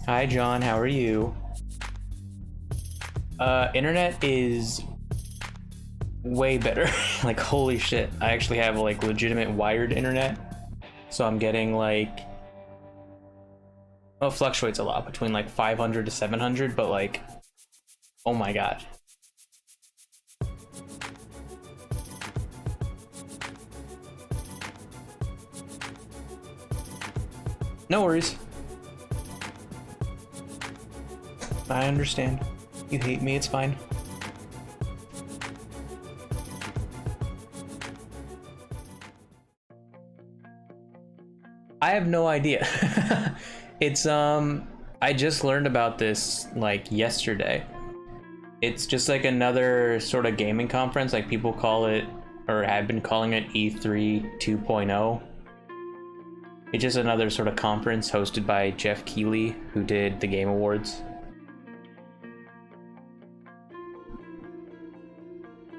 Hi, John. How are you? Internet is way better. Like, holy shit. I actually have like legitimate wired internet. So I'm getting like, well, it fluctuates a lot between like 500 to 700, but like, oh my god. No worries. I understand. You hate me, it's fine. I have no idea. It's I just learned about this like yesterday. It's just like another sort of gaming conference, like people call it or have been calling it E3 2.0. It's just another sort of conference hosted by Jeff Keighley, who did the Game Awards.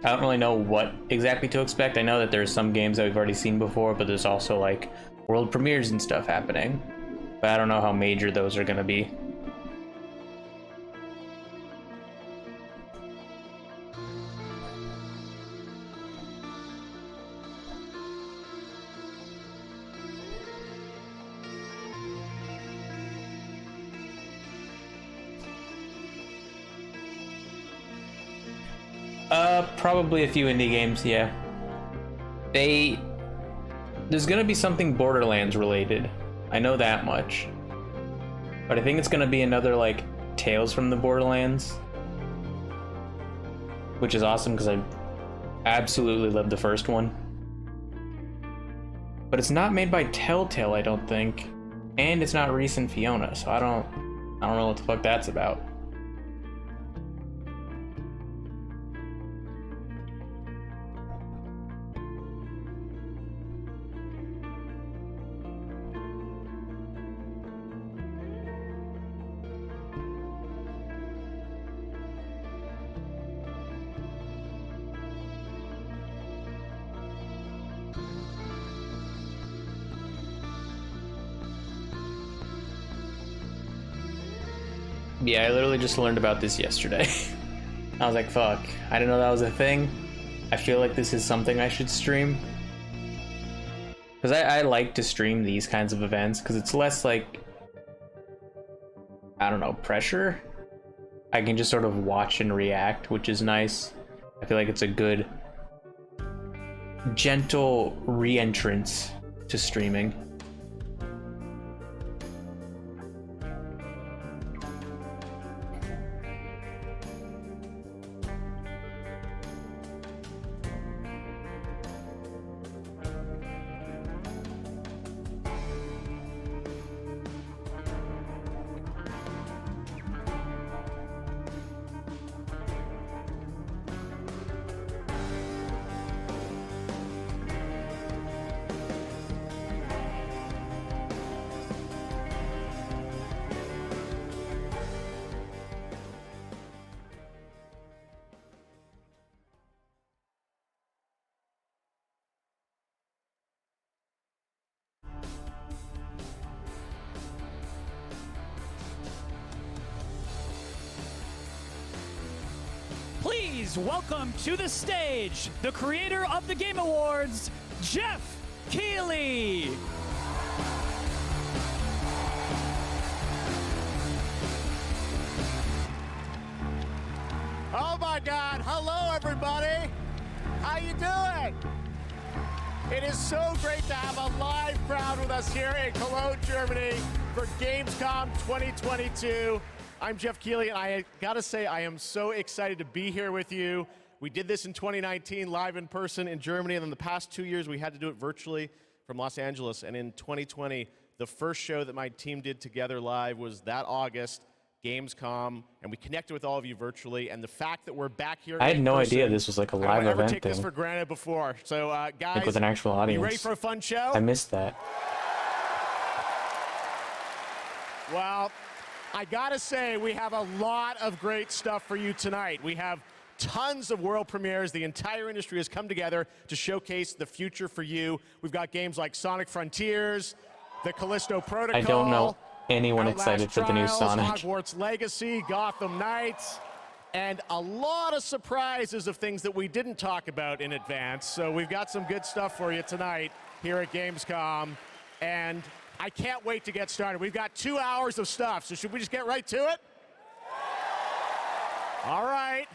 I don't really know what exactly to expect. I know that there's some games that we've already seen before, but there's also like world premieres and stuff happening. But I don't know how major those are going to be. Probably a few indie games, yeah. There's gonna be something Borderlands related. I know that much. But I think it's gonna be another, like, Tales from the Borderlands. Which is awesome, because I absolutely love the first one. But it's not made by Telltale, I don't think. And it's not recent Fiona, so I don't know what the fuck that's about. Yeah, I literally just learned about this yesterday. I was like, fuck, I didn't know that was a thing. I feel like this is something I should stream. Because I like to stream these kinds of events, because it's less like, I don't know, pressure? I can just sort of watch and react, which is nice. I feel like it's a good, gentle re-entrance to streaming. Please welcome to the stage the creator of the Game Awards, Jeff Keighley. Oh my God, hello everybody. How you doing? It is so great to have a live crowd with us here in Cologne, Germany for Gamescom 2022. I'm Jeff Keighley, and I gotta say, I am so excited to be here with you. We did this in 2019, live in person in Germany, and then the past 2 years, we had to do it virtually from Los Angeles. And in 2020, the first show that my team did together live was that August, Gamescom, and we connected with all of you virtually. And the fact that we're back here, I had no person, idea this was like a live I don't ever event take this thing. for granted before. So, guys, Like with an actual audience. you ready for a fun show? I missed that. Well, I gotta say, we have a lot of great stuff for you tonight. We have tons of world premieres. The entire industry has come together to showcase the future for you. We've got games like Sonic Frontiers, the Callisto Protocol. I don't know anyone excited for the new Trials, Sonic. Hogwarts Legacy, Gotham Knights, and a lot of surprises of things that we didn't talk about in advance. So we've got some good stuff for you tonight here at Gamescom, and I can't wait to get started. We've got 2 hours of stuff, so should we just get right to it? All right.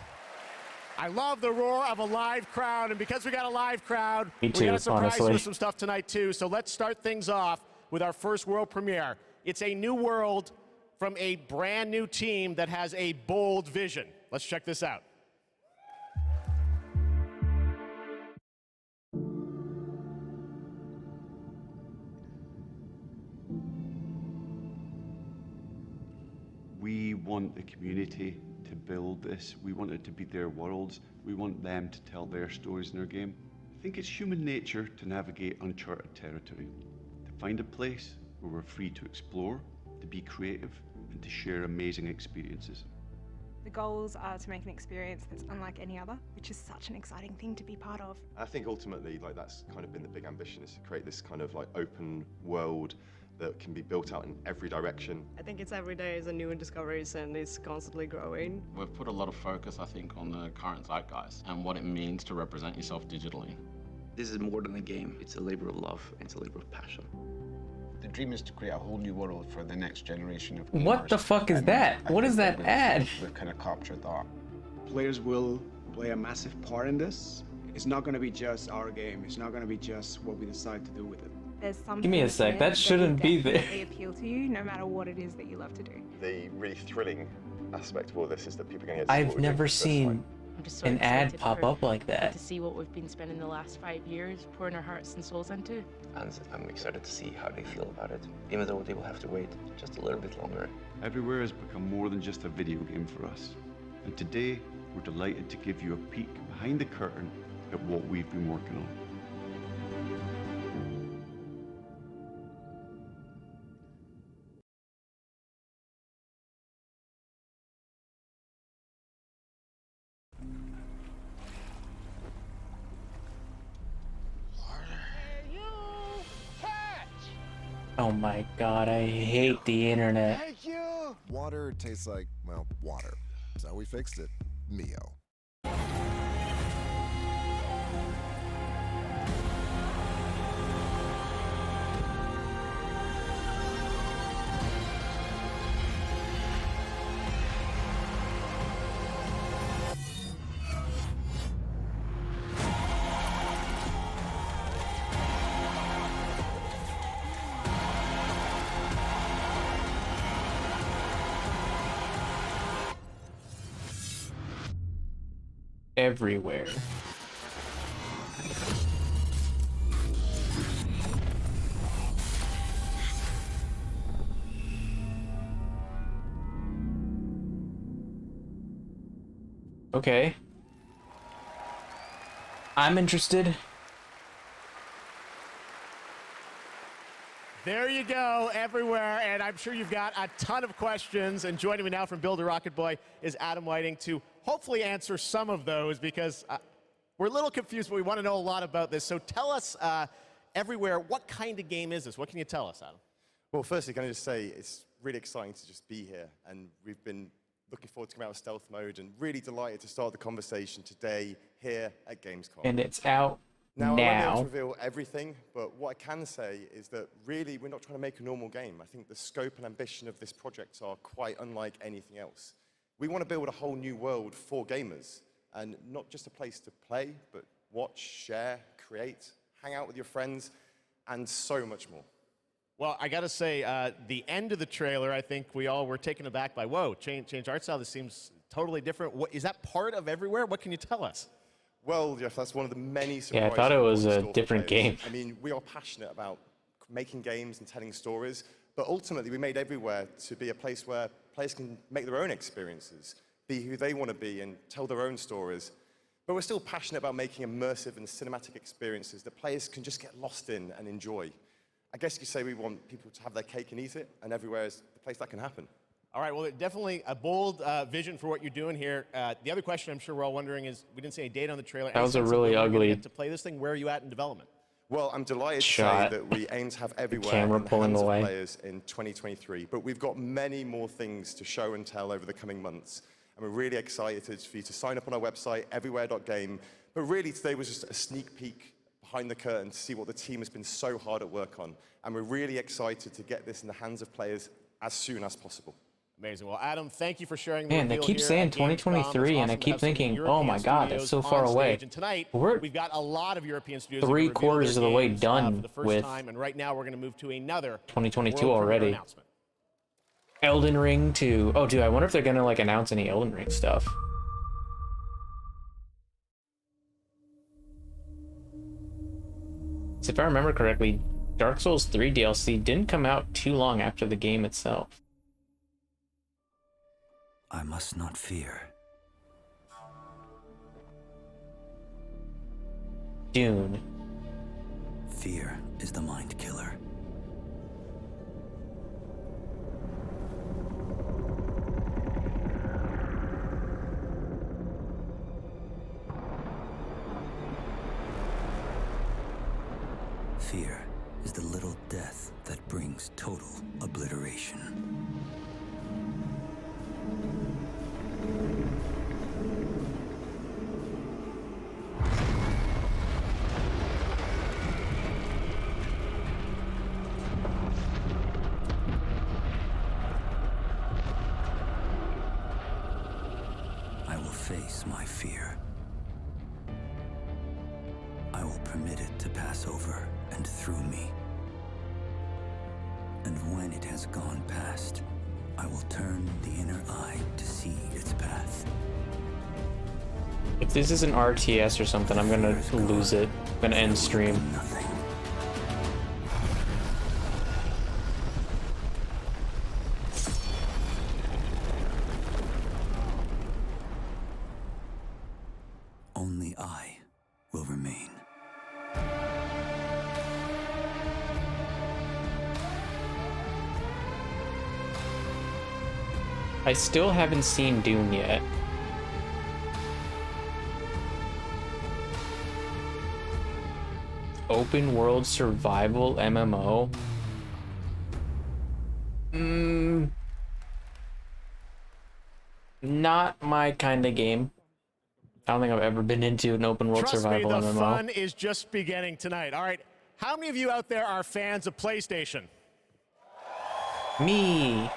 I love the roar of a live crowd, and because we got a live crowd, Me we're too, going to surprise you honestly. with some stuff tonight too. So let's start things off with our first world premiere. It's a new world from a brand new team that has a bold vision. Let's check this out. We want the community to build this. We want it to be their worlds. We want them to tell their stories in our game. I think it's human nature to navigate uncharted territory, to find a place where we're free to explore, to be creative, and to share amazing experiences. The goals are to make an experience that's unlike any other, which is such an exciting thing to be part of. I think ultimately, that's kind of been the big ambition, is to create this kind of open world that can be built out in every direction. I think it's every day is a new discoveries and it's constantly growing. We've put a lot of focus, I think, on the current zeitgeist and what it means to represent yourself digitally. This is more than a game. It's a labor of love. It's a labor of passion. The dream is to create a whole new world for the next generation of What the gamers. fuck is And that? I What think is that we've- ad? We've kind of captured that. Players will play a massive part in this. It's not going to be just our game. It's not going to be just what we decide to do with it. There's some Give me a things sec, there that shouldn't will be there. definitely appeal to you, no matter what it is that you love to do. The really thrilling aspect of all this is that people are going to get to see I've what we're doing never for the first seen time. I'm just so an ad excited pop for up like that. to see what we've been spending the last 5 years pouring our hearts and souls into. And I'm excited to see how they feel about it, even though they will have to wait just a little bit longer. Everywhere has become more than just a video game for us. And today, we're delighted to give you a peek behind the curtain at what we've been working on. Oh my god, I hate the internet. Water tastes like, well, water. So we fixed it. Mio. Everywhere. Okay. I'm interested. There you go, everywhere, and I'm sure you've got a ton of questions. And joining me now from Builder Rocket Boy is Adam Whiting to hopefully answer some of those, because we're a little confused, but we want to know a lot about this. So tell us, everywhere, what kind of game is this? What can you tell us, Adam? Well, firstly, can I just say it's really exciting to just be here, and we've been looking forward to coming out of stealth mode, and really delighted to start the conversation today here at Gamescom. And it's out Now, I won't be able now. to reveal everything, but what I can say is that really we're not trying to make a normal game. I think the scope and ambition of this project are quite unlike anything else. We want to build a whole new world for gamers, and not just a place to play, but watch, share, create, hang out with your friends, and so much more. Well, I got to say, the end of the trailer, I think we all were taken aback by, whoa, change art style, this seems totally different. What, is that part of Everywhere? What can you tell us? Well, Jeff, that's one of the many surprises. Yeah, I thought it was in a store for different players. game. I mean, we are passionate about making games and telling stories, but ultimately we made Everywhere to be a place where players can make their own experiences, be who they want to be, and tell their own stories. But we're still passionate about making immersive and cinematic experiences that players can just get lost in and enjoy. I guess you could say we want people to have their cake and eat it, and Everywhere is the place that can happen. All right, well, definitely a bold vision for what you're doing here. The other question I'm sure we're all wondering is, we didn't see any date on the trailer. That Any was a sense of really when we're gonna ugly get to play this thing? Where are you at in development? Well, I'm delighted Shot. to say that we aim to have everywhere Camera in the pulling hands away. of players in 2023, but we've got many more things to show and tell over the coming months. And we're really excited for you to sign up on our website, everywhere.game. But really, today was just a sneak peek behind the curtain to see what the team has been so hard at work on. And we're really excited to get this in the hands of players as soon as possible. Amazing. Well, Adam, thank you for sharing the Man, they reveal keep here saying at Gamescom. 2023, It's and I awesome to keep have some thinking, European oh my God, that's studios so far on away. stage. And tonight, We're we've got a lot of European studios three that reveal quarters their of the way games, done for the first with time. And right now, we're going to move to another 2022 world premiere already. announcement. Elden Ring to... Oh, dude, I wonder if they're gonna, like, announce any Elden Ring stuff. So if I remember correctly, Dark Souls 3 DLC didn't come out too long after the game itself. I must not fear. Dune. Fear is the mind killer. Fear is the little death that brings total obliteration. I will face my fear. I will permit it to pass over and through me. And when it has gone past, I will turn the inner eye to see its path. If this is an RTS or something, I'm gonna lose it. I'm gonna end stream. Nothing. Only I will remain. I still haven't seen Dune yet. Open world survival MMO? Not my kind of game. I don't think I've ever been into an open world Trust survival me, the MMO. fun is just beginning tonight. All right, how many of you out there are fans of PlayStation? Me.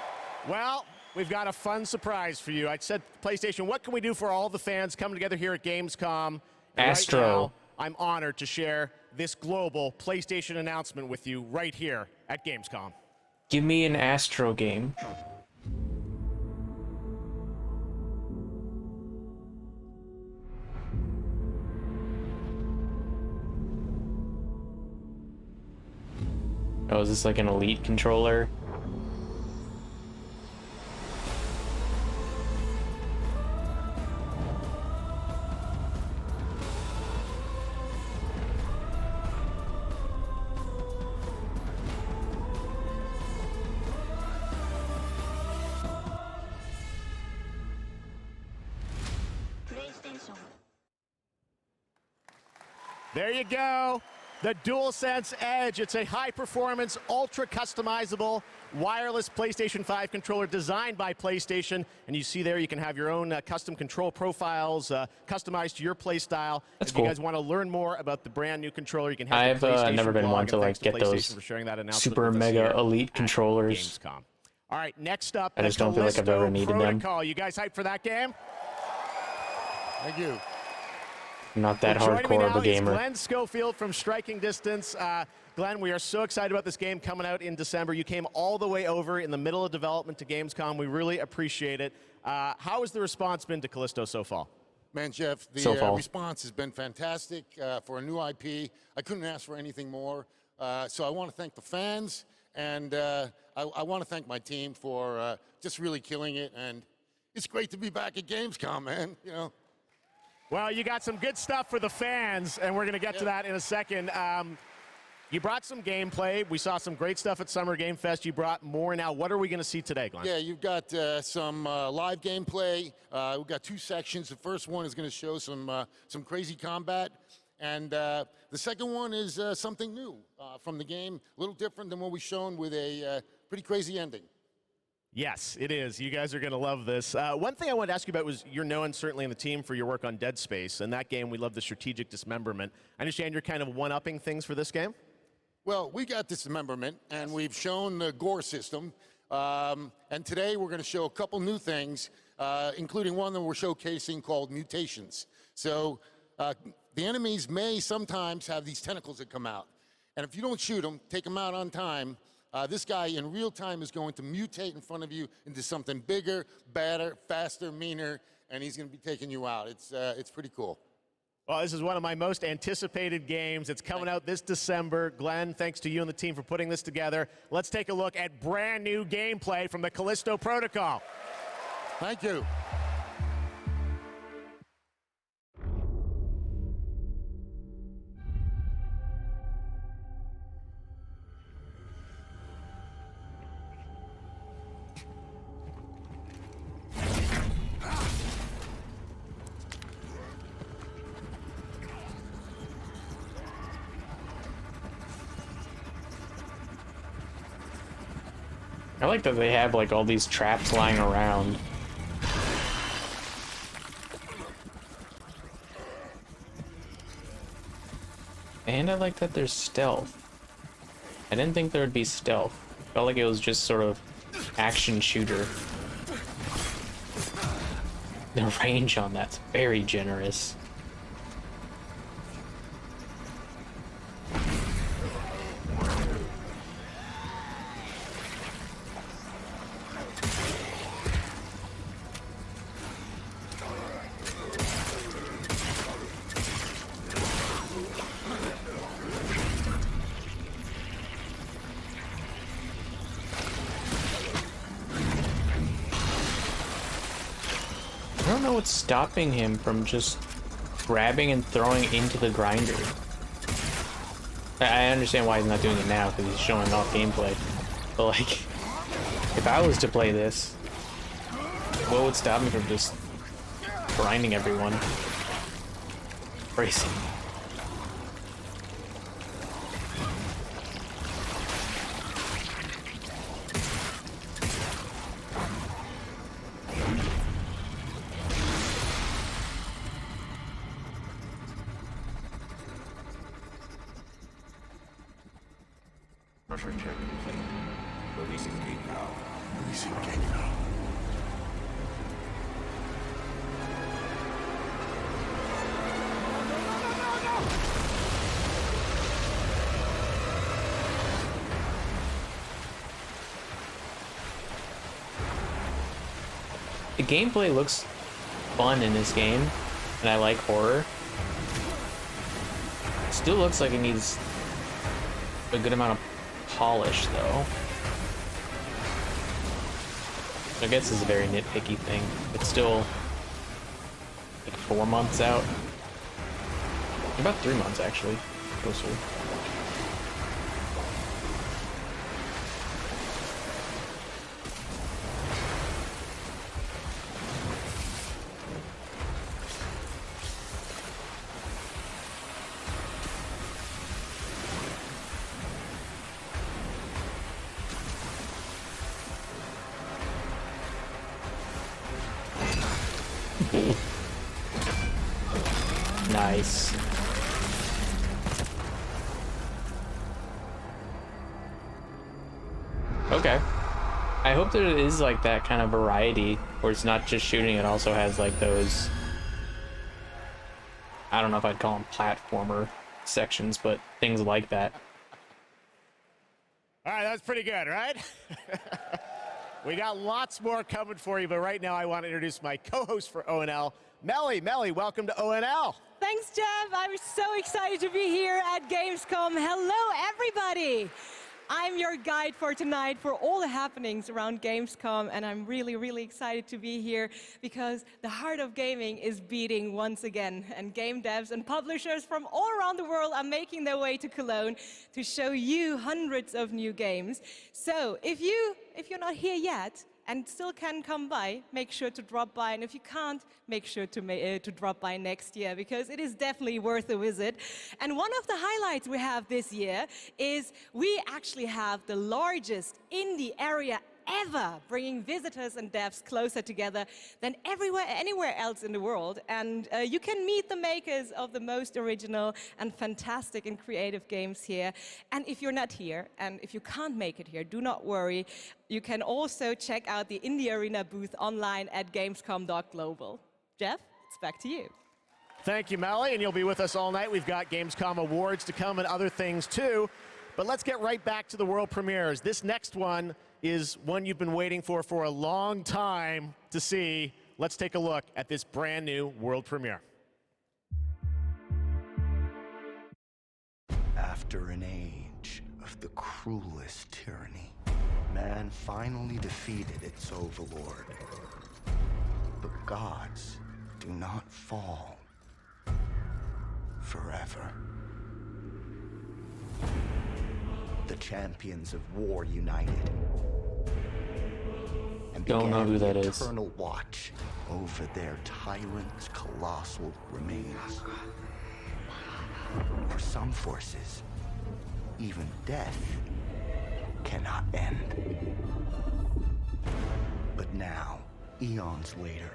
Well, we've got a fun surprise for you. I said PlayStation, what can we do for all the fans coming together here at Gamescom? And Astro. Right now, I'm honored to share this global PlayStation announcement with you right here at Gamescom. Give me an Astro game. Oh, is this like an Elite controller? There you go. The DualSense Edge. It's a high-performance, ultra-customizable, wireless PlayStation 5 controller designed by PlayStation. And you see there you can have your own custom control profiles customized to your play style. That's if cool. you guys want to learn more about the brand new controller, you can head to the PlayStation never been blog, one and to like thanks get PlayStation those for sharing that announcement super with us mega here elite at controllers. Gamescom. All right, next up, I the just don't feel like I've ever Callisto needed them. Protocol. You guys hyped for that game? Thank you. I'm not that Well, joining me hardcore of now a gamer. is Glenn Schofield from Striking Distance. Glenn, we are so excited about this game coming out in December. You came all the way over in the middle of development to Gamescom. We really appreciate it. How has the response been to Callisto so far? Man, Jeff, the response has been fantastic for a new IP. I couldn't ask for anything more. So I want to thank the fans, and I want to thank my team for just really killing it. And it's great to be back at Gamescom, man. You know. Well, you got some good stuff for the fans, and we're going to get to that in a second. You brought some gameplay. We saw some great stuff at Summer Game Fest. You brought more now. What are we going to see today, Glenn? Yeah, you've got some live gameplay. We've got two sections. The first one is going to show some crazy combat, And the second one is something new from the game, a little different than what we've shown with a pretty crazy ending. Yes, it is. You guys are going to love this. One thing I wanted to ask you about was you're known certainly in the team for your work on Dead Space. In that game, we love the strategic dismemberment. I understand you're kind of one-upping things for this game? Well, we got dismemberment, and we've shown the gore system. And today we're going to show a couple new things, including one that we're showcasing called mutations. So the enemies may sometimes have these tentacles that come out. And if you don't shoot them, take them out on time, this guy in real time is going to mutate in front of you into something bigger, badder, faster, meaner, and he's going to be taking you out. It's pretty cool. Well, this is one of my most anticipated games. It's coming out this December. Glenn, thanks to you and the team for putting this together. Let's take a look at brand new gameplay from the Callisto Protocol. Thank you. I like that they have like all these traps lying around. And I like that there's stealth. I didn't think there would be stealth. Felt like it was just sort of action shooter. The range on that's very generous. I don't know what's stopping him from just grabbing and throwing into the grinder. I understand why he's not doing it now, because he's showing off gameplay. But like, if I was to play this, what would stop me from just grinding everyone? Crazy. Pressure check complete. Releasing gate valve. Releasing gate valve. The gameplay looks fun in this game, and I like horror. It still looks like it needs a good amount of polish, though. I guess it's a very nitpicky thing. It's still like 4 months out. About 3 months, actually. Closer. Nice. Okay. I hope that it is like that kind of variety where it's not just shooting, it also has like those, I don't know if I'd call them platformer sections, but things like that. All right, that's pretty good, right? We got lots more coming for you, but right now I want to introduce my co-host for ONL, Melly. Melly, welcome to ONL. Thanks, Jeff. I'm so excited to be here at Gamescom. Hello, everybody. I'm your guide for tonight for all the happenings around Gamescom, and I'm really, really excited to be here because the heart of gaming is beating once again, and game devs and publishers from all around the world are making their way to Cologne to show you hundreds of new games. So if you're not here yet, and still can come by, make sure to drop by. And if you can't, make sure to drop by next year, because it is definitely worth a visit. And one of the highlights we have this year is we actually have the largest indie area ever, bringing visitors and devs closer together than anywhere else in the world. And you can meet the makers of the most original and fantastic and creative games here. And if you're not here, and if you can't make it here, do not worry. You can also check out the Indie Arena booth online at gamescom.global. Jeff, it's back to you. Thank you, Melly, and you'll be with us all night. We've got Gamescom awards to come and other things too. But let's get right back to the world premieres. This next one is one you've been waiting for a long time to see. Let's take a look at this brand new world premiere. After an age of the cruelest tyranny, man finally defeated its overlord. But gods do not fall forever. The champions of war united and Don't know who that is. eternal watch over their tyrant's colossal remains. For some forces, even death cannot end. But now, eons later,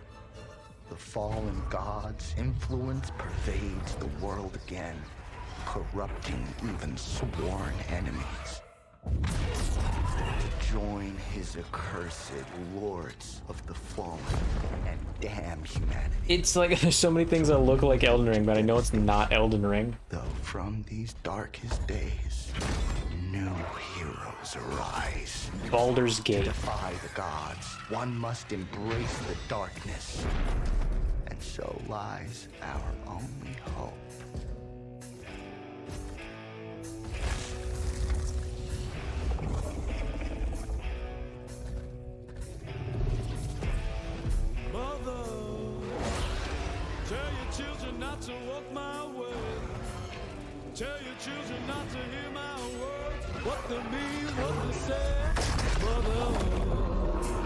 the fallen god's influence pervades the world again, corrupting even sworn enemies. Join his accursed lords of the fallen and damn humanity. It's like there's so many things that look like Elden Ring, but I know it's not Elden Ring. Though from these darkest days, new heroes arise. Baldur's Gate. To defy the gods, one must embrace the darkness. And so lies our only hope. Mother, tell your children not to walk my way. Tell your children not to hear my words. What they mean, what they say. Mother.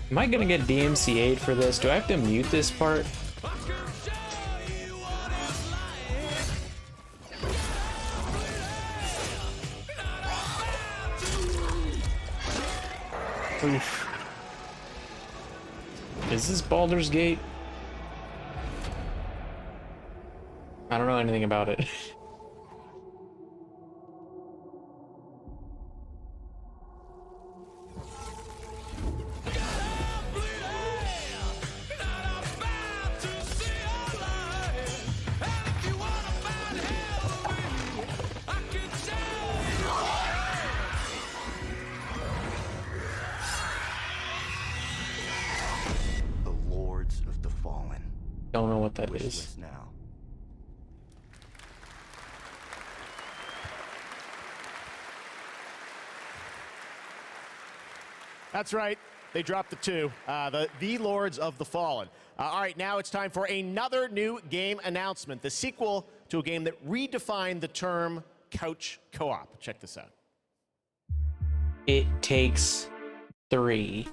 Am I gonna get DMCA'd for this? Do I have to mute this part? Oof. Is this Baldur's Gate? I don't know anything about it. Don't know what that is. Now. That's right. They dropped the two. The Lords of the Fallen. All right, now it's time for another new game announcement. The sequel to a game that redefined the term couch co-op. Check this out. It Takes Three.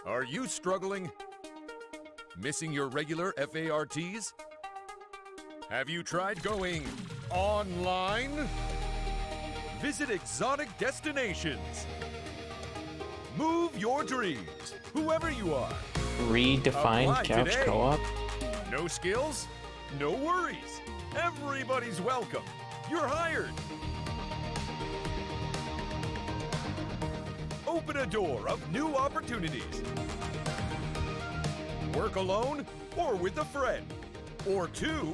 Are you struggling? Missing your regular FARTs? Have you tried going online? Visit exotic destinations. Move your dreams, whoever you are. Redefined Apply couch today. co-op? No skills? No worries. Everybody's welcome. You're hired. Open a door of new opportunities. Work alone or with a friend, or two,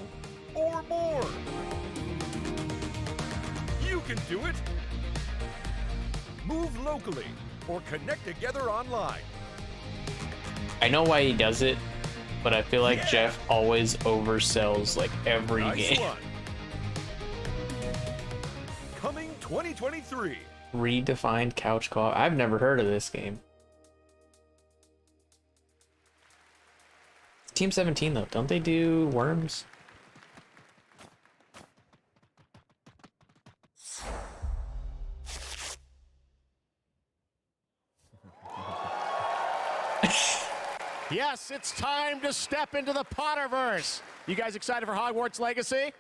or more. You can do it. Move locally or connect together online. I know why he does it, but I feel like Jeff always oversells like every Nice game. one. Coming 2023. Redefined couch co-op. I've never heard of this game. Team 17 though, don't they do Worms? Yes, it's time to step into the Potterverse. You guys excited for Hogwarts Legacy?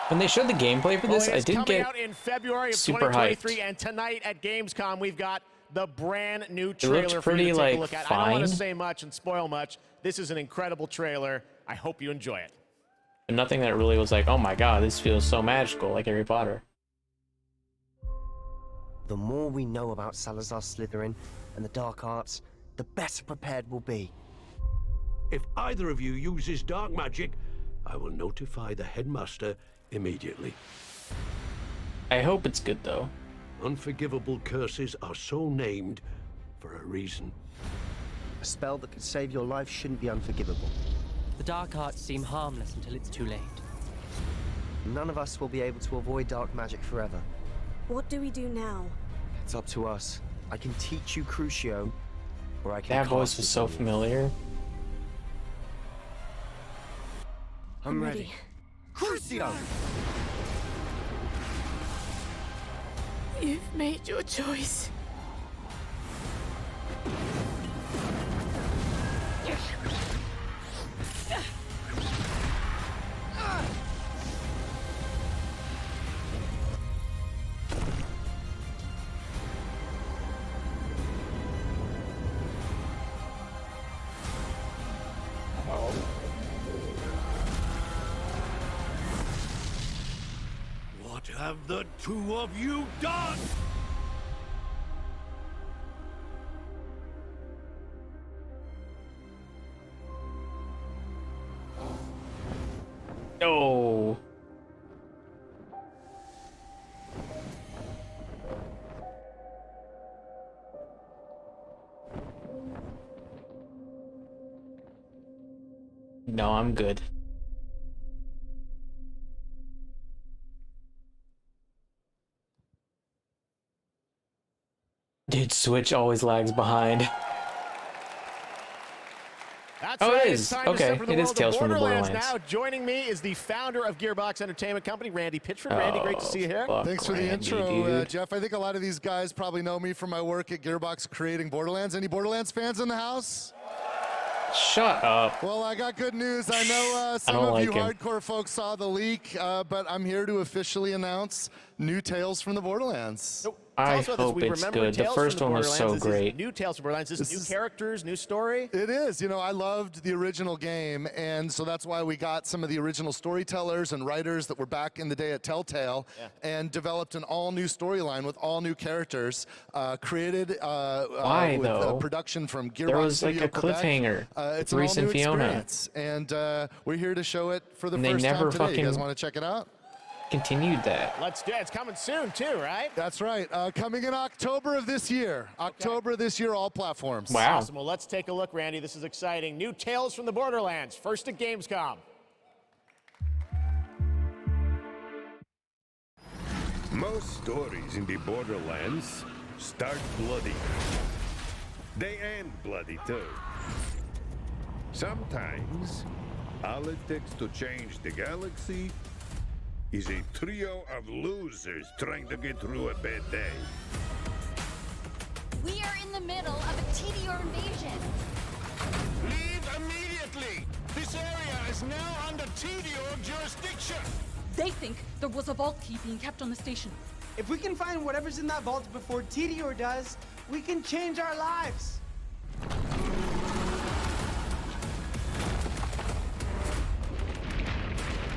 When they showed the gameplay for this, I didn't get out in February of super 2023, hyped. and tonight at Gamescom, we've got the brand new It trailer looked for you pretty, to take like, a look at. I don't want to fine. say much and spoil much. This is an incredible trailer. I hope you enjoy it. But nothing that really was like, oh my god, this feels so magical, like Harry Potter. The more we know about Salazar Slytherin and the dark arts, the better prepared we'll be. If either of you uses dark magic, I will notify the headmaster immediately. I hope it's good though. Unforgivable curses are so named for a reason. A spell that could save your life shouldn't be unforgivable. The dark arts seem harmless until it's too late. None of us will be able to avoid dark magic forever. What do we do now? It's up to us. I can teach you Crucio, or I can That voice cast was it so on you. familiar. I'm ready. Crucio! You've made your choice. What have the two of you done? No. No, I'm good. Dude, Switch always lags behind. That's Oh, it right. is. It's time to Okay, step into the it is world Tales of from the Borderlands Borderlands. now. Joining me is the founder of Gearbox Entertainment Company, Randy Pitchford. Randy, great to see you here. Thanks for the intro, Jeff. I think a lot of these guys probably know me from my work at Gearbox creating Borderlands. Any Borderlands fans in the house? Shut up. Well, I got good news. I know some don't of you like him. hardcore folks saw the leak, but I'm here to officially announce new Tales from the Borderlands. I Tell us about this. hope We it's remember good. The Tales first from one was so Borderlands. This is great. New Tales from Borderlands. This is new characters, new story. It is. You know, I loved the original game, and so that's why we got some of the original storytellers and writers that were back in the day at Telltale and developed an all-new storyline with all new characters, created Why, with though? Production from Gearbox There was like Studio a Quebec. cliffhanger. It's with an Reese and all-new Fiona. experience, and we're here to show it for the And they first never time today. You guys fucking- want to check it out? Continued that. Let's do it. It's coming soon, too, right? That's right. Coming in October of this year. October this year, all platforms. Awesome. Well, let's take a look, Randy. This is exciting. New Tales from the Borderlands. First at Gamescom. Most stories in the Borderlands start bloody. They end bloody too. Sometimes, all it takes to change the galaxy is a trio of losers trying to get through a bad day. We are in the middle of a TDR invasion. Leave immediately! This area is now under TDR jurisdiction! They think there was a vault key being kept on the station. If we can find whatever's in that vault before TDR does, we can change our lives.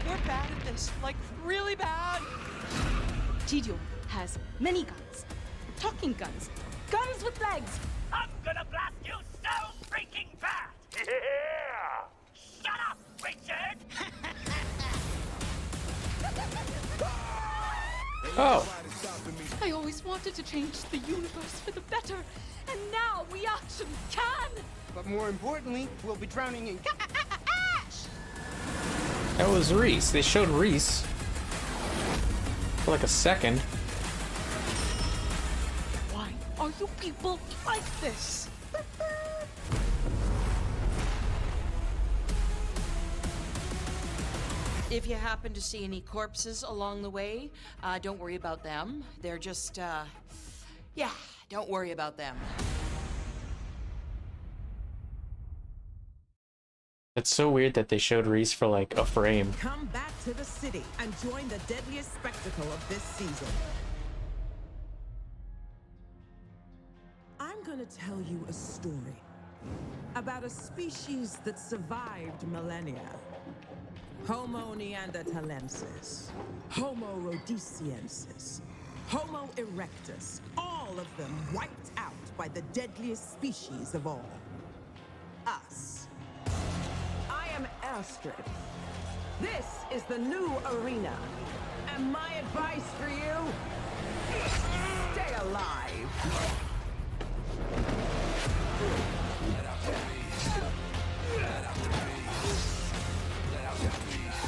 We're bad at this, like really bad. Tidio has many guns. Talking guns. Guns with legs. I'm gonna blast you so freaking bad! Yeah! Shut up, Richard! Oh. I always wanted to change the universe for the better, and now we actually can! But more importantly, we'll be drowning in ash! That was Reese. They showed Reese for like a second. Why are you people like this? If you happen to see any corpses along the way, don't worry about them. They're just, yeah, don't worry about them. It's so weird that they showed Reese for like a frame. Come back to the city and join the deadliest spectacle of this season. I'm gonna tell you a story about a species that survived millennia. Homo neanderthalensis, Homo rhodesiensis, Homo erectus, all of them wiped out by the deadliest species of all. Us. I am Astrid. This is the new arena. And my advice for you, stay alive. Let out the beast. Let out the beast. Let out the beast.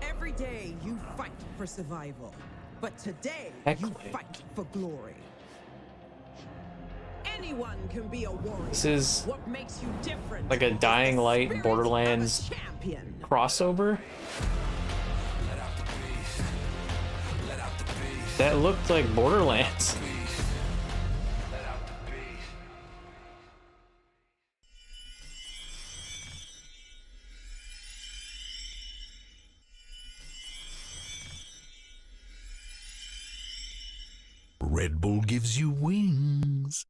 Every day you fight for survival, but today you fight for glory. Anyone can be a warrior. This is what makes you different like a Dying Light Borderlands champion. crossover. That looked like Borderlands. Red Bull gives you wings.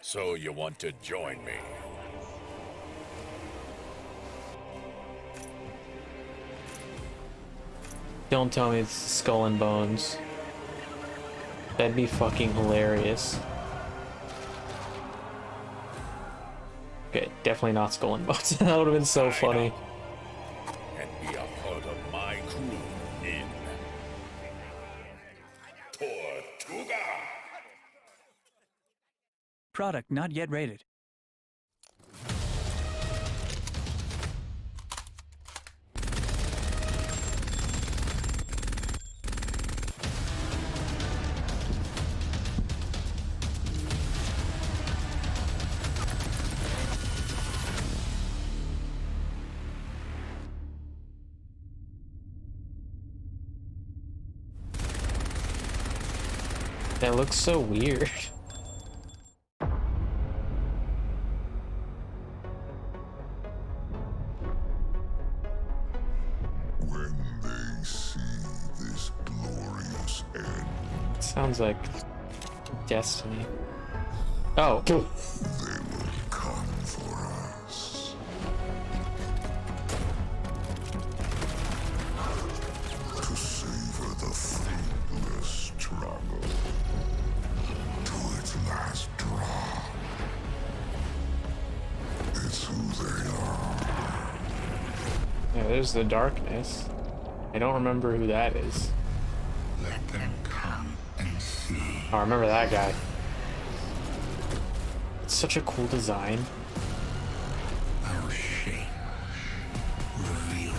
So you want to join me? Don't tell me it's Skull and Bones. That'd be fucking hilarious. Okay, definitely not Skull and Bones. That would have been so funny. And be a part of my crew in Tortuga. Product not yet rated. That looks so weird. When they see this glorious end, Sounds like Destiny. Oh. they will come for us. To savor the fruitless struggle to its last drop. It's who they are. Yeah, there's the darkness. I don't remember who that is. Let them come and see. Oh, I remember that guy. It's such a cool design. Our shape reveal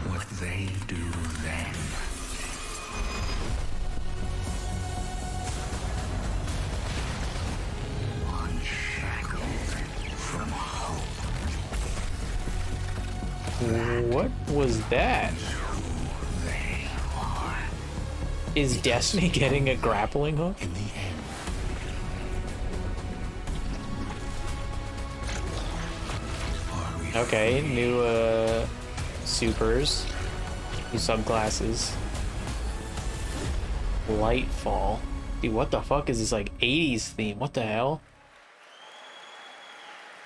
what they do then. Unshackled from hope. What was that? Is Destiny getting a grappling hook? In the end. Okay, new supers, new subclasses. Lightfall. Dude, what the fuck is this, like 80s theme? What the hell?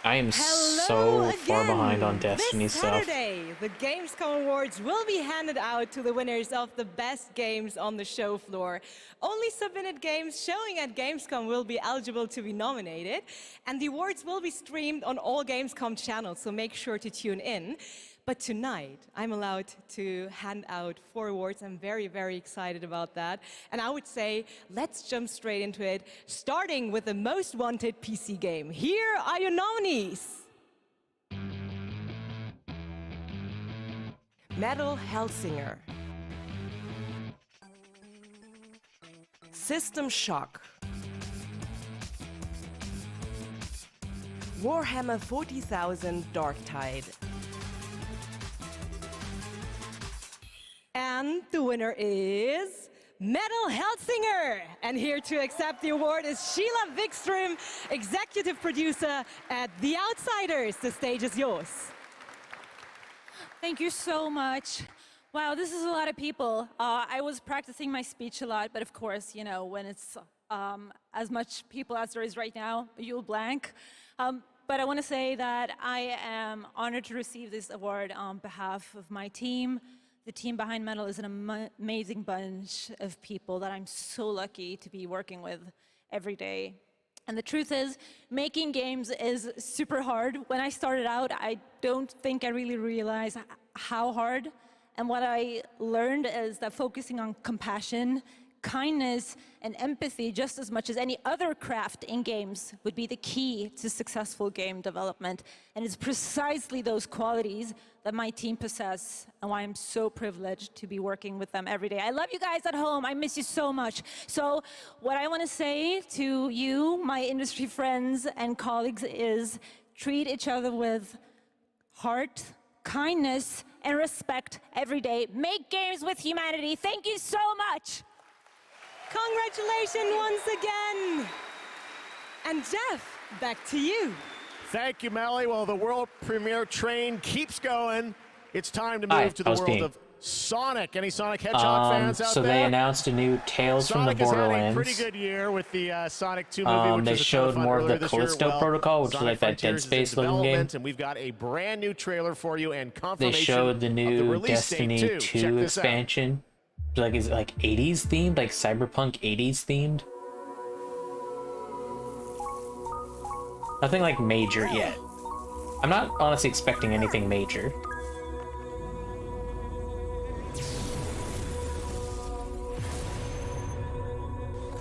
I am so far behind on Destiny this stuff. Saturday, the Gamescom Awards will be handed out to the winners of the best games on the show floor. Only submitted games showing at Gamescom will be eligible to be nominated, and the awards will be streamed on all Gamescom channels, so make sure to tune in. But tonight, I'm allowed to hand out 4 awards. I'm very, very excited about that. And I would say, let's jump straight into it, starting with the most wanted PC game. Here are your nominees. Metal Hellsinger, System Shock, Warhammer 40,000 Darktide. And the winner is Metal Hellsinger. And here to accept the award is Sheila Wikström, executive producer at The Outsiders. The stage is yours. Thank you so much. Wow, this is a lot of people. I was practicing my speech a lot, but of course, you know, when it's as much people as there is right now, you'll blank. But I want to say that I am honored to receive this award on behalf of my team. The team behind Metal is an amazing bunch of people that I'm so lucky to be working with every day. And the truth is, making games is super hard. When I started out, I don't think I really realized how hard. And what I learned is that focusing on compassion, kindness, and empathy just as much as any other craft in games would be the key to successful game development. And it's precisely those qualities that my team possess and why I'm so privileged to be working with them every day. I love you guys at home. I miss you so much. So what I want to say to you, my industry friends and colleagues, is treat each other with heart, kindness, and respect every day. Make games with humanity. Thank you so much. Congratulations once again. And Jeff, back to you. Thank you, Melly. Well, the world premiere train keeps going. It's time to move to the world of Sonic. Any Sonic Hedgehog fans out so there? they announced a new Tales from the Borderlands. Sonic has had a pretty good year with the Sonic 2 movie, which they was a showed ton of fun more of earlier the this year. Callisto Protocol, which is like that Dead Space looking game. And we've got a brand new trailer for you and They confirmation showed the new of the Destiny date 2 expansion. Like, is it like 80s themed, like cyberpunk 80s themed? Nothing like major yet. I'm not honestly expecting anything major.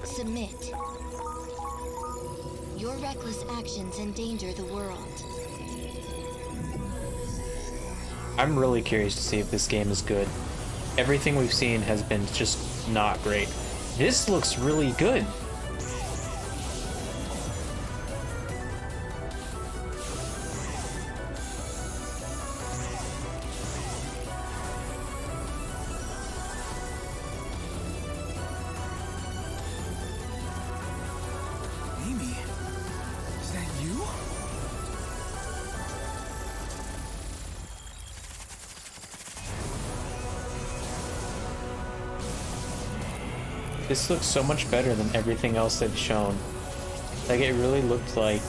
Submit. Your reckless actions endanger the world. I'm really curious to see if this game is good. Everything we've seen has been just not great. This looks really good. Amy, is that you? This looks so much better than everything else they've shown. Like, it really looked like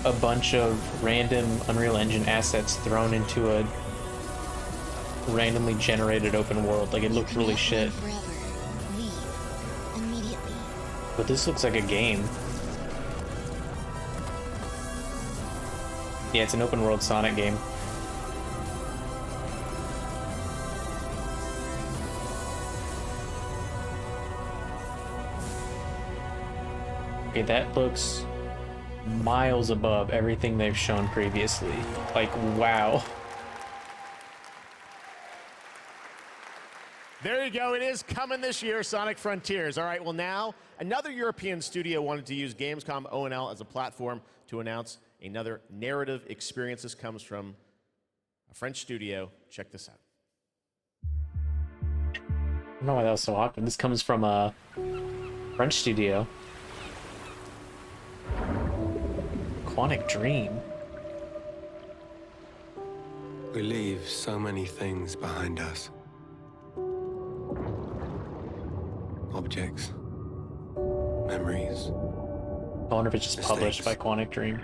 a bunch of random Unreal Engine assets thrown into a randomly generated open world. Like, it looked really shit. But this looks like a game. Yeah, it's an open world Sonic game. Okay, that looks miles above everything they've shown previously. Like, wow. There you go. It is coming this year, Sonic Frontiers. All right, well now, another European studio wanted to use Gamescom O&L as a platform to announce another narrative experience. This comes from a French studio. Check this out. I don't know why that was so awkward. This comes from a French studio. Quantic Dream. We leave so many things behind us. Objects, memories. I wonder if it's just published by Quantic Dream.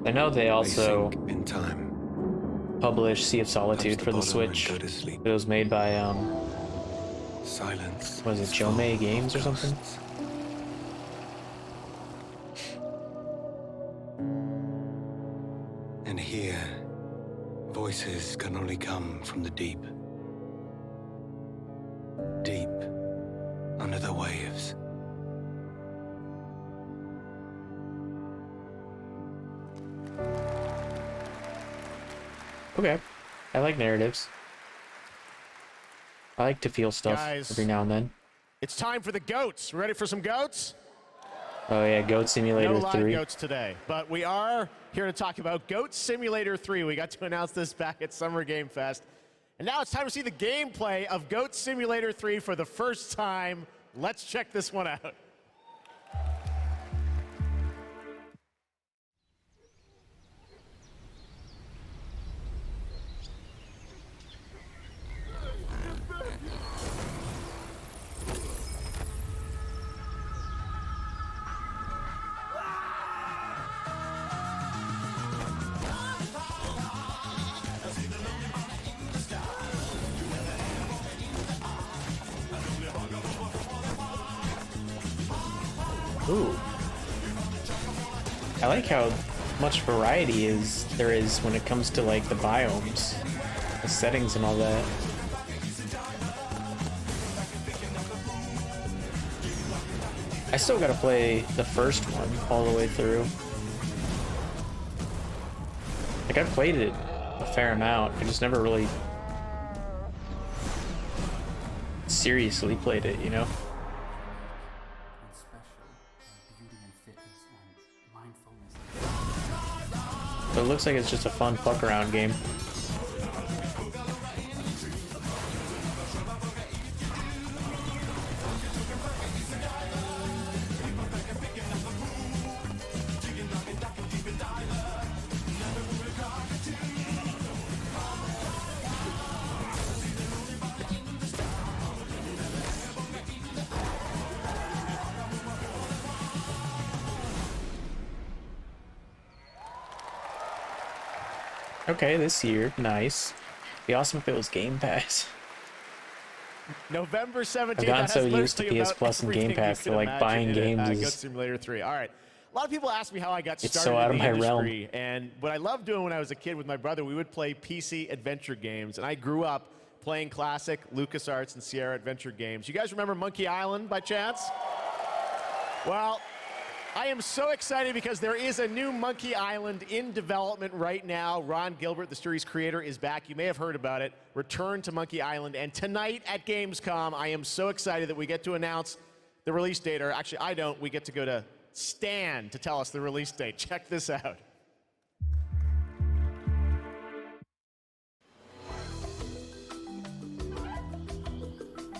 I know they also in time. published Sea of Solitude for the Switch. It was made by silence. Was it Jomei Games or something? And here, voices can only come from the deep. Deep under the waves. Okay. I like narratives. I like to feel stuff every now and then. It's time for the goats. Ready for some goats? Oh yeah, Goat Simulator No live 3. goats today, but we are here to talk about Goat Simulator 3. We got to announce this back at Summer Game Fest. And now it's time to see the gameplay of Goat Simulator 3 for the first time. Let's check this one out. Ooh. I like how much variety there is when it comes to like the biomes, the settings and all that. I still gotta play the first one all the way through. Like I've played it a fair amount, I just never really seriously played it, you know? But it looks like it's just a fun fuck around game. Okay, this year, nice. Be awesome if it was Game Pass. November 17th. I've gotten so used to PS Plus and Game Pass to like buying games Goat is Simulator 3. All right. A lot of people ask me how I got started it's so out of in the my industry, realm. and what I loved doing when I was a kid with my brother, we would play PC adventure games, and I grew up playing classic LucasArts and Sierra adventure games. You guys remember Monkey Island by chance? Well, I am so excited because there is a new Monkey Island in development right now. Ron Gilbert, the series creator, is back. You may have heard about it. Return to Monkey Island. And tonight at Gamescom, I am so excited that we get to announce the release date. Or actually, I don't. We get to go to Stan to tell us the release date. Check this out.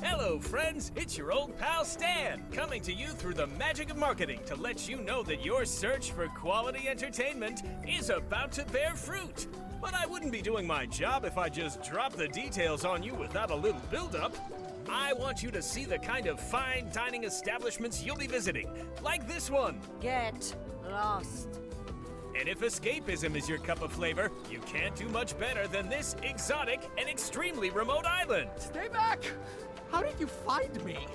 Hello, friends. It's your old pal Stan, coming to you through the magic of marketing to let you know that your search for quality entertainment is about to bear fruit. But I wouldn't be doing my job if I just dropped the details on you without a little build-up. I want you to see the kind of fine dining establishments you'll be visiting, like this one. Get lost. And if escapism is your cup of flavor, you can't do much better than this exotic and extremely remote island. Stay back! How did you find me?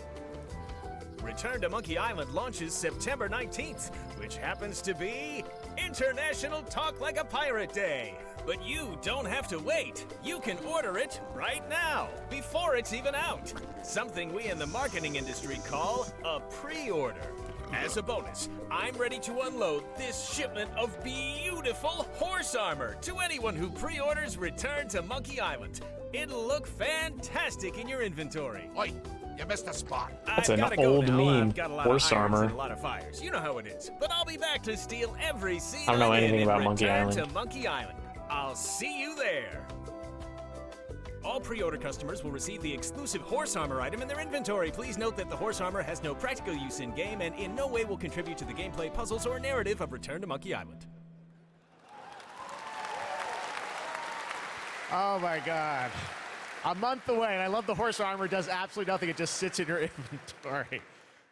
Return to Monkey Island launches September 19th, which happens to be International Talk Like a Pirate Day. But you don't have to wait. You can order it right now, before it's even out. Something we in the marketing industry call a pre-order. As a bonus, I'm ready to unload this shipment of beautiful horse armor to anyone who pre-orders Return to Monkey Island. It'll look fantastic in your inventory. Oi, you missed a spot. That's an old meme, horse armor. And a lot of fires. You know how it is. But I'll be back to steal every scene. I don't know anything about Monkey Return Island. to Monkey Island. I'll see you there. All pre-order customers will receive the exclusive horse armor item in their inventory. Please note that the horse armor has no practical use in-game and in no way will contribute to the gameplay, puzzles, or narrative of Return to Monkey Island. Oh my God. A month away, and I love the horse armor. Does absolutely nothing. It just sits in your inventory.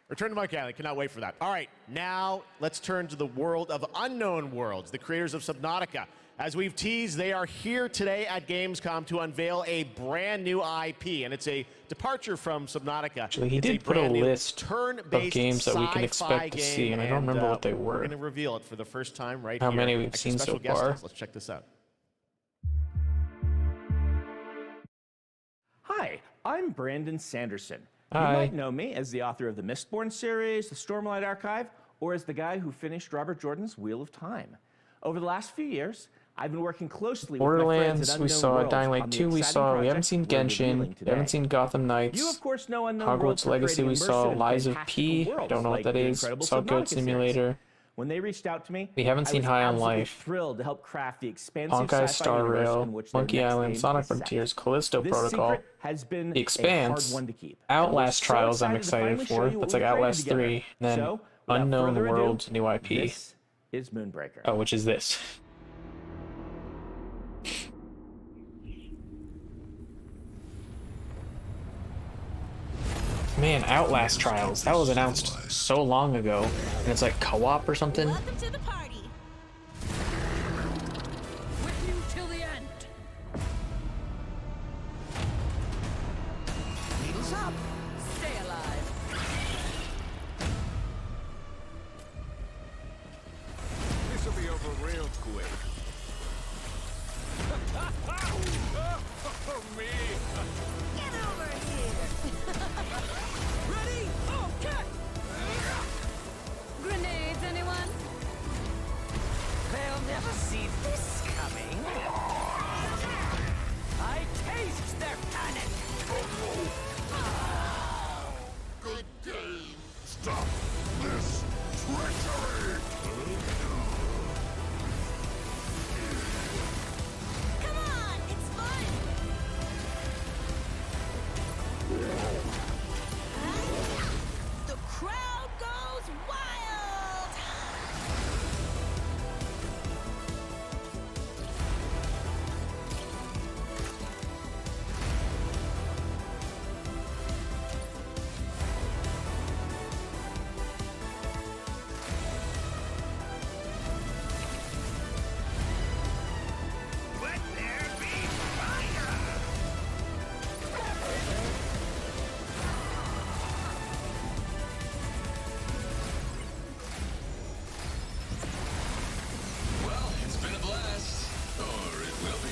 Return to Monkey Island. Cannot wait for that. All right, now let's turn to the world of Unknown Worlds, the creators of Subnautica. As we've teased, they are here today at Gamescom to unveil a brand new IP, and it's a departure from Subnautica. Actually, he It's did put a brand new list of games that we can expect to see, and I don't remember what they were. We're going to reveal it for the first time right How here. many we've Actually, seen special so guest far. host. Let's check this out. Hi, I'm Brandon Sanderson. Hi. You might know me as the author of the Mistborn series, the Stormlight Archive, or as the guy who finished Robert Jordan's Wheel of Time. Over the last few years, I've been working closely with my friends at Borderlands, we Unknown saw Worlds Dying on Light the 2, we exciting saw. We haven't project seen we're revealing Genshin, we today. haven't seen Gotham Knights. You, of course, know Unknown Worlds Hogwarts for Legacy, creating we saw. immersive and Lies of fantastical P, I worlds don't know what like that the is. incredible Saw Goat Subnautica series. Simulator. When they reached out to me, We haven't I seen was High on absolutely Life. thrilled to help craft the expansive Honkai sci-fi Star universe Rail, in which their Monkey next Island, game Sonic is set. Frontiers, Callisto This Protocol, secret has been The a Expanse, hard one to keep. Outlast And we're so Trials I'm excited to excited finally show for. you what That's we like created Outlast together. 3. And then So, without Unknown further ado, Worlds, new IP. This is Moonbreaker. Oh, which is this. Man, Outlast Trials. That was announced so long ago. And it's like co-op or something. Welcome to the party. With you till the end. Needles up. Stay alive. This'll be over real quick. Me. Get over here. Ready? Okay. Grenades, anyone? They'll never see this coming. I taste their panic. Good game. Stop this treachery! Come on, it's fun. The crowd goes wild. Let there be fire! Well, it's been a blast. Or it will be.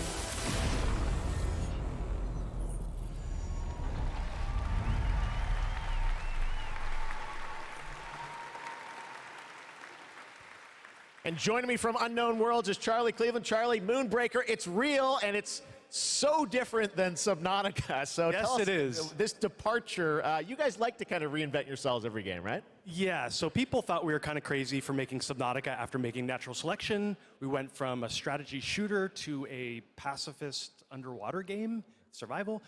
And joining me from Unknown Worlds is Charlie Cleveland. Charlie, Moonbreaker, it's real and it's so different than Subnautica. So Yes, tell us, it is. This departure, you guys like to kind of reinvent yourselves every game, right? Yeah, so people thought we were kind of crazy for making Subnautica after making Natural Selection. We went from a strategy shooter to a pacifist underwater game, survival.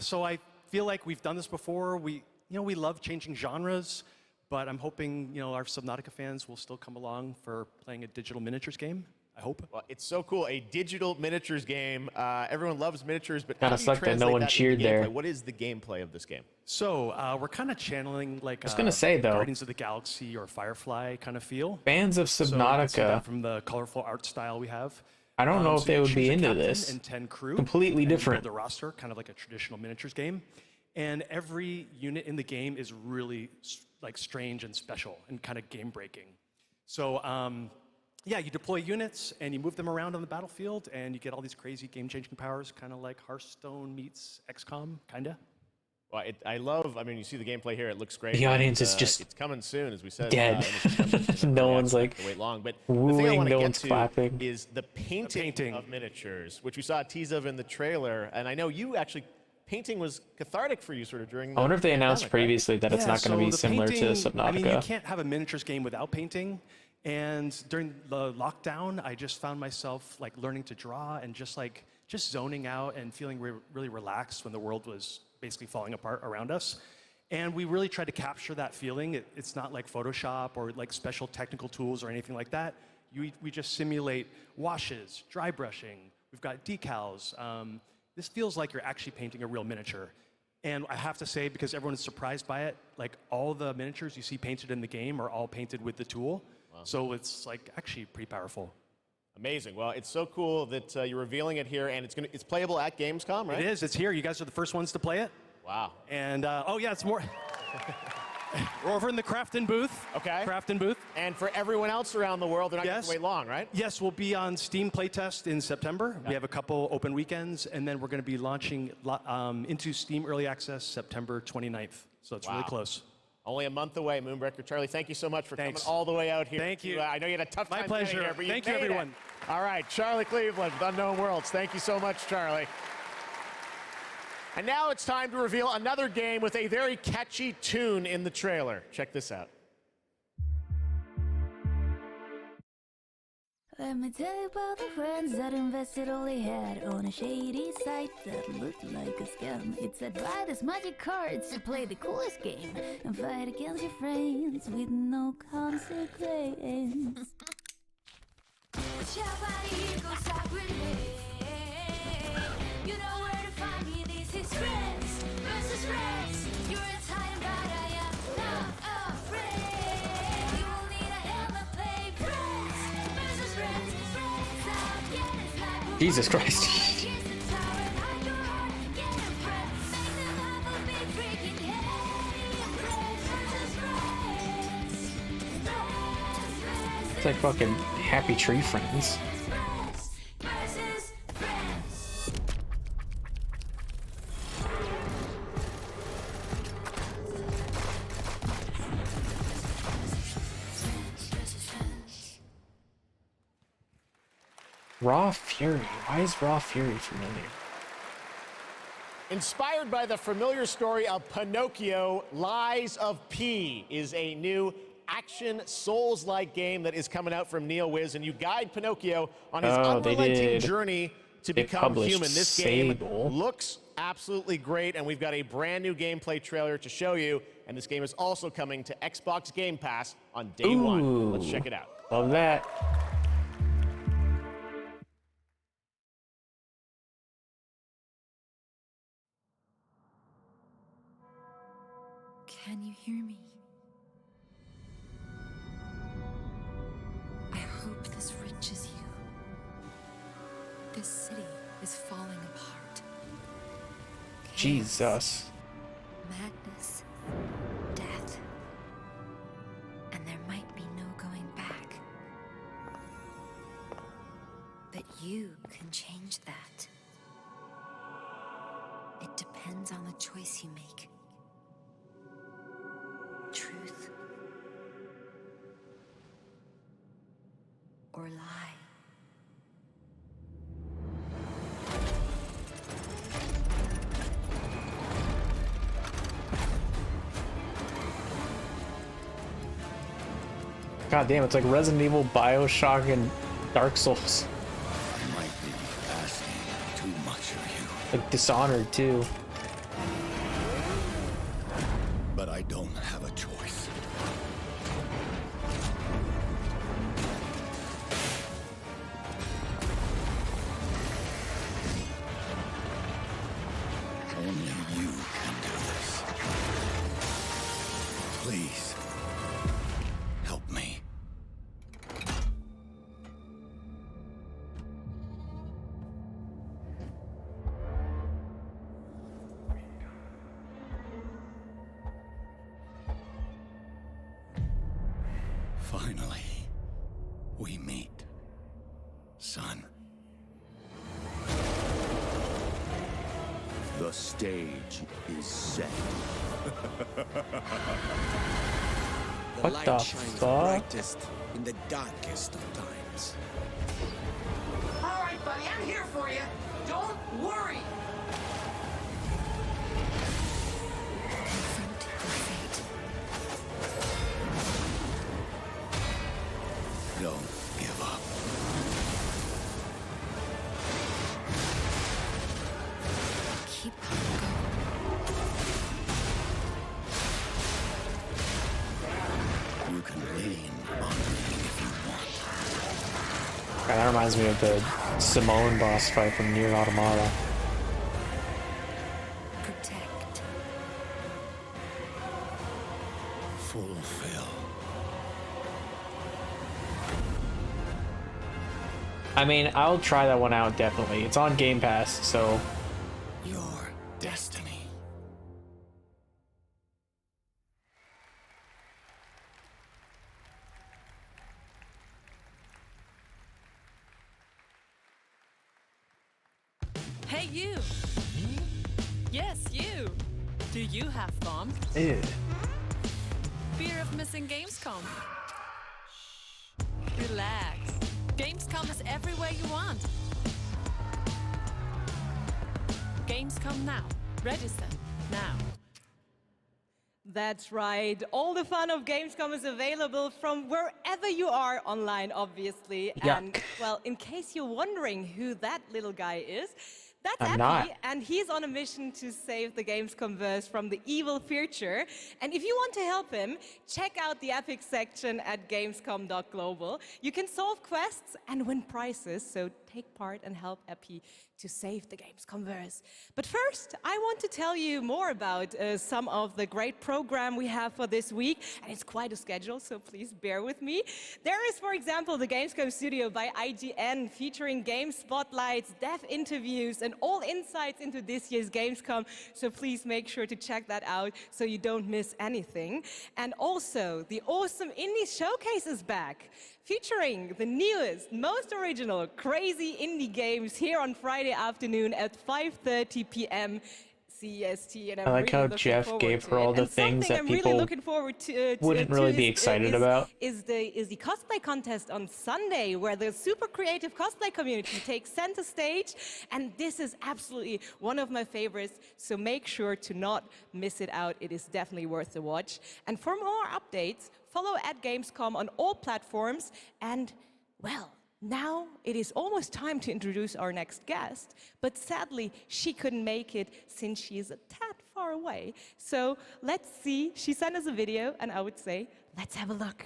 So I feel like we've done this before. We love changing genres, but I'm hoping our Subnautica fans will still come along for playing a digital miniatures game. I hope. Well, it's so cool. A digital miniatures game. Everyone loves miniatures, but Kinda how do you sucked that no translate one that into cheered there. gameplay? What is the gameplay of this game? So we're kind of channeling like I was gonna say, though, Guardians of the Galaxy or Firefly kind of feel. Fans of So you can see Subnautica, that from the colorful art style we have. I don't know if So they you would be choose a into captain this. and 10 crew. Completely and you different. Build a roster, kind of like a traditional miniatures game, and every unit in the game is really like strange and special and kind of game breaking. So yeah, you deploy units and you move them around on the battlefield, and you get all these crazy game-changing powers, kind of like Hearthstone meets XCOM, kinda. Well, I mean, you see the gameplay here. It looks great. The audience and, is just it's coming soon, as we said. dead. No one's like wait long. But the thing I wooing, want to no get one's to clapping. is the painting of miniatures, which we saw a tease of in the trailer. And I know you actually, painting was cathartic for you sort of during the I wonder if they announced pandemic, right? previously that it's not going to be the similar to painting, Subnautica. I mean, you can't have a miniatures game without painting. And during the lockdown, I just found myself like learning to draw and just zoning out and feeling really relaxed when the world was basically falling apart around us. And we really tried to capture that feeling. It's not like Photoshop or like special technical tools or anything like that. We just simulate washes, dry brushing. We've got decals. This feels like you're actually painting a real miniature. And I have to say, because everyone is surprised by it, like all the miniatures you see painted in the game are all painted with the tool. Wow. So it's like actually pretty powerful. Amazing. Well, it's so cool that you're revealing it here, and it's playable at Gamescom, right? It is. It's here. You guys are the first ones to play it. Wow. And oh yeah, it's more. We're over in the Crafton booth. Okay. Crafton booth. And for everyone else around the world, they're not going to wait long, right? Yes, we'll be on Steam Playtest in September. We have a couple open weekends, and then we're going to be launching into Steam Early Access September 29th. So it's really close. Only a month away, Moonbreaker. Charlie, thank you so much for coming all the way out here. Thank you. I know you had a tough time My pleasure. getting here, but Thank you, made it. everyone. All right, Charlie Cleveland with Unknown Worlds. Thank you so much, Charlie. And now it's time to reveal another game with a very catchy tune in the trailer. Check this out. Let me tell you about the friends that invested all they had on a shady site that looked like a scam. It said buy this magic cards to play the coolest game and fight against your friends with no consequence. You know where to find me, this is friends versus friends. You're a titan, but I am not afraid. You will need a helmet, play friends versus friends. Friends out, get it like Jesus Christ. It's like fucking Happy Tree Friends. Raw Fury. Why is Raw Fury familiar? Inspired by the familiar story of Pinocchio, Lies of P is a new action Souls-like game that is coming out from NeoWiz, and you guide Pinocchio on his unrelenting journey to become human. This game looks absolutely great, and we've got a brand new gameplay trailer to show you, and this game is also coming to Xbox Game Pass on day one. Let's check it out. Love that. Can you hear me? I hope this reaches you. This city is falling apart. Jesus. Madness, death, and there might be no going back. But you can change that. It depends on the choice you make. Truth or lie. God damn, it's like Resident Evil, BioShock, and Dark Souls. I might be asking too much of you. Like Dishonored too. But I don't have a choice. Only you can do this. Please, help me. Finally, we meet, son. The stage is set. What light the shines fuck? brightest in the darkest of times. All right, buddy, I'm here for you. Don't worry. Don't give up. Keep on going. You can lean on me if you want. God, that reminds me of the Simone boss fight from Nier Automata. Protect. Fulfill. I mean, I'll try that one out definitely. It's on Game Pass, so. Your destiny. Hey, you! Yes, you! Do you have thumbs? Ew. fear of missing Gamescom. Relax. Gamescom is everywhere you want. Gamescom now. Register now. That's right. All the fun of Gamescom is available from wherever you are online, obviously. Yuck. And, well, in case you're wondering who that little guy is, that's I'm Epi, not. and he's on a mission to save the Gamescomverse from the evil future. And if you want to help him, check out the Epic section at gamescom.global. You can solve quests and win prizes, so take part and help Epi to save the Gamescomverse. But first, I want to tell you more about some of the great program we have for this week, and it's quite a schedule, so please bear with me. There is, for example, the Gamescom Studio by IGN, featuring game spotlights, dev interviews, and all insights into this year's Gamescom, so please make sure to check that out so you don't miss anything. And also, the awesome Indie Showcase is back, featuring the newest, most original, crazy indie games here on Friday afternoon at 5:30 p.m. CST, and I'm I like really how looking Jeff forward gave to her it. all the And things something that I'm people really looking forward to, wouldn't really be excited about. is the cosplay contest on Sunday, where the super creative cosplay community takes center stage, and this is absolutely one of my favorites, so make sure to not miss it out. It is definitely worth the watch. And for more updates, follow at Gamescom on all platforms, and, well, now it is almost time to introduce our next guest, but sadly she couldn't make it since she is a tad far away. So let's see, she sent us a video, and I would say, let's have a look.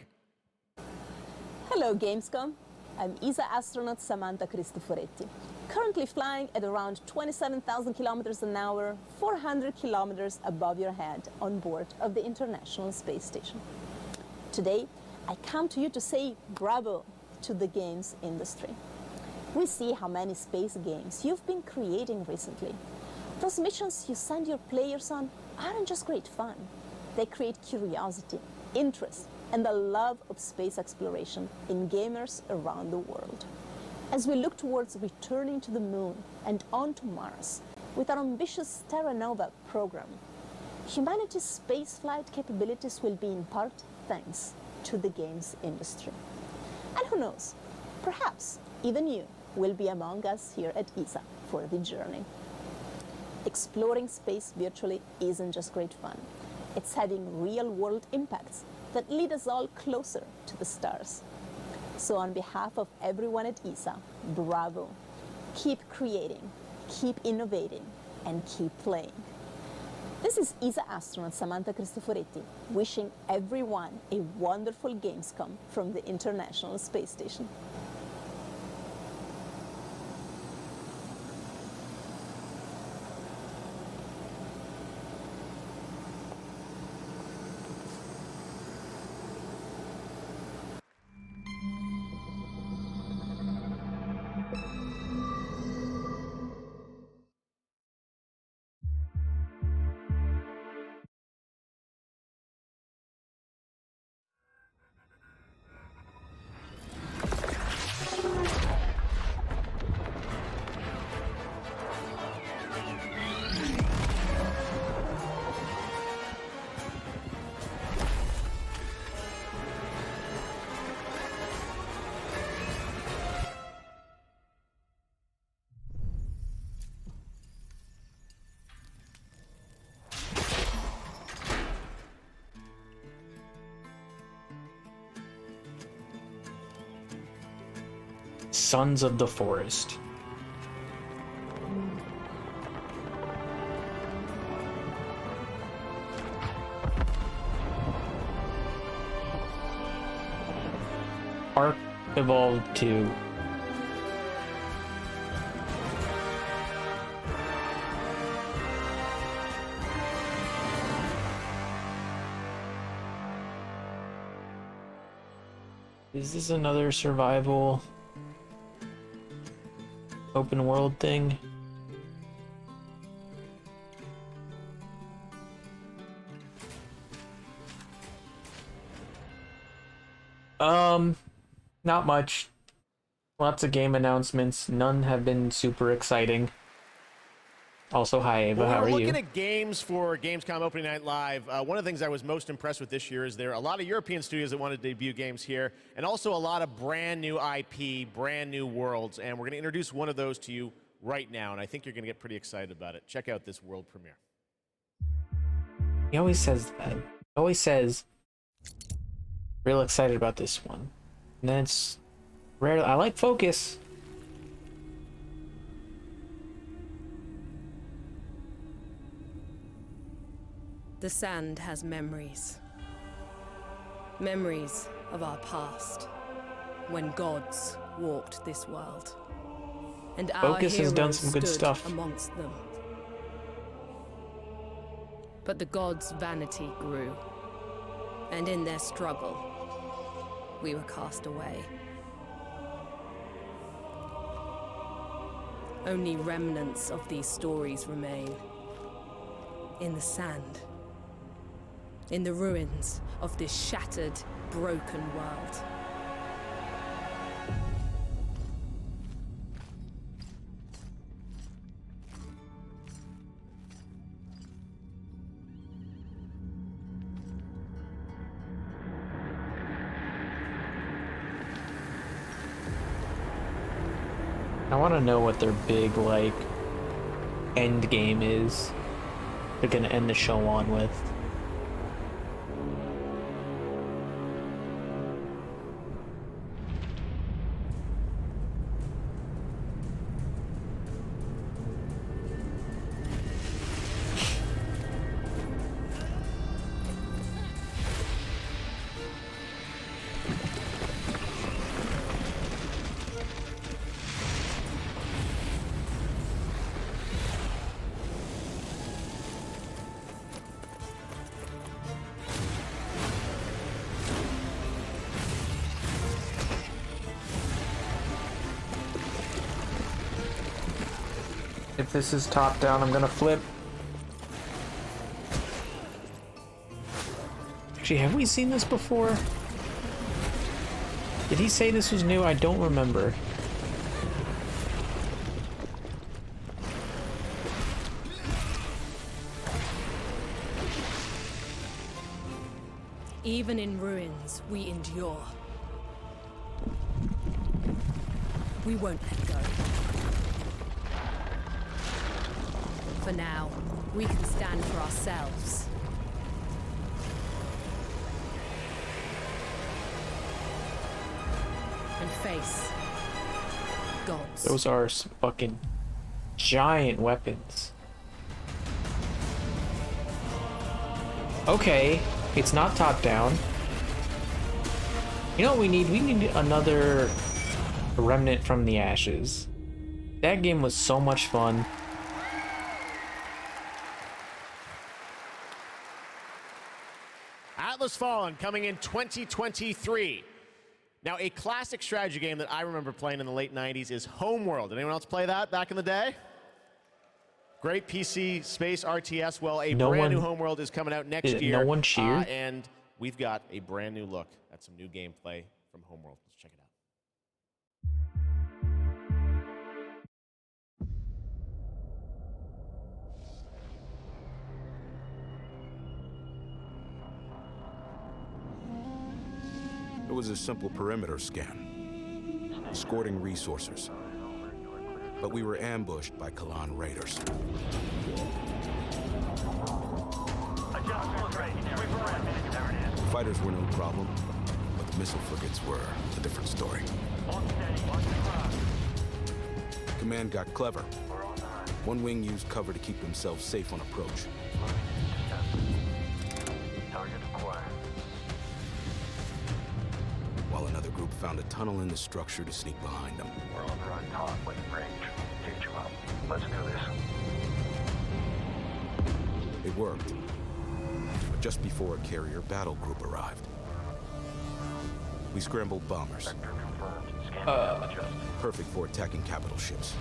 Hello Gamescom, I'm ESA astronaut Samantha Cristoforetti, currently flying at around 27,000 kilometers an hour, 400 kilometers above your head on board of the International Space Station. Today, I come to you to say bravo to the games industry. We see how many space games you've been creating recently. Those missions you send your players on aren't just great fun. They create curiosity, interest, and the love of space exploration in gamers around the world. As we look towards returning to the moon and on to Mars with our ambitious Terra Nova program, humanity's spaceflight capabilities will be in part thanks to the games industry. And who knows, perhaps even you will be among us here at ESA for the journey. Exploring space virtually isn't just great fun. It's having real-world impacts that lead us all closer to the stars. So on behalf of everyone at ESA, bravo. Keep creating, keep innovating, and keep playing. This is ESA astronaut Samantha Cristoforetti, wishing everyone a wonderful Gamescom from the International Space Station. Sons of the Forest. Arc Evolved 2. Is this another survival open world thing? Not much. Lots of game announcements. None have been super exciting. Also, hi Ava, Well, how are we're you? looking at games for Gamescom Opening Night Live. One of the things I was most impressed with this year is there are a lot of European studios that want to debut games here, and also a lot of brand new IP, brand new worlds, and we're going to introduce one of those to you right now, and I think you're going to get pretty excited about it. Check out this world premiere. He always says that. He always says, real excited about this one. And then it's rare. I like Focus. The sand has memories. Memories of our past, when gods walked this world. And our Focus has done heroes some good stood stuff. amongst them. But the gods' vanity grew, and in their struggle, we were cast away. Only remnants of these stories remain. In the sand. In the ruins of this shattered, broken world. I want to know what their big, like, end game is. They're gonna end the show on with. If this is top down, I'm gonna flip. Actually, have we seen this before? Did he say this was new? I don't remember. Even in ruins, we endure. We won't let go. For now, we can stand for ourselves. And face gods. Those are some fucking giant weapons. Okay, it's not top down. You know what we need? We need another Remnant from the Ashes. That game was so much fun. Atlas Fallen coming in 2023. Now, a classic strategy game that I remember playing in the late 90s is Homeworld. Did anyone else play that back in the day? Great PC space RTS. Well, a brand new Homeworld is coming out next year. No one cheered? And we've got a brand new look at some new gameplay from Homeworld. Let's check it out. It was a simple perimeter scan, escorting resources. But we were ambushed by Kalan raiders. Fighters were no problem, but the missile frigates were a different story. Command got clever. One wing used cover to keep themselves safe on approach. While another group found a tunnel in the structure to sneak behind them. We're on the right top wing range. Teach them up. Let's do this. It worked. But just before a carrier battle group arrived, we scrambled bombers. Perfect for attacking capital ships.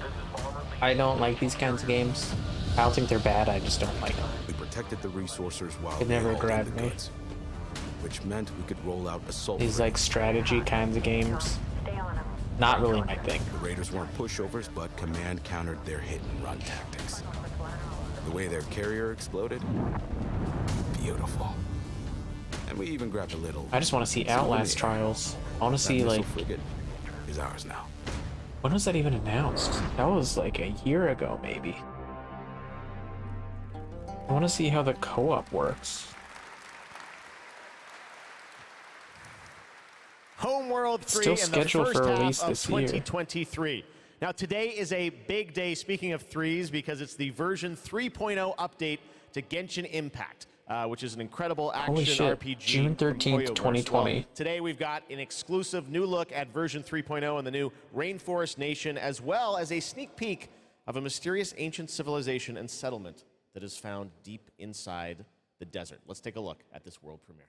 I don't like these kinds of games. I don't think they're bad, I just don't like them. We protected the resources while It never we hauled in grabbed the me. goods, which meant we could roll out assault. These like strategy kinds of games. Not really my thing. The raiders weren't pushovers, but command countered their hit and run tactics. The way their carrier exploded, beautiful. And we even grabbed a little. I just want to see Outlast Trials. I want to see like. Frigate is ours now. When was that even announced? That was like a year ago, maybe. I want to see how the co-op works. Homeworld 3 Still in the scheduled first for half release of this year. 2023. Now today is a big day, speaking of threes, because it's the version 3.0 update to Genshin Impact, which is an incredible action Holy shit, RPG. June 13th, 2020. Well, today we've got an exclusive new look at version 3.0 and the new Rainforest Nation, as well as a sneak peek of a mysterious ancient civilization and settlement that is found deep inside the desert. Let's take a look at this world premiere.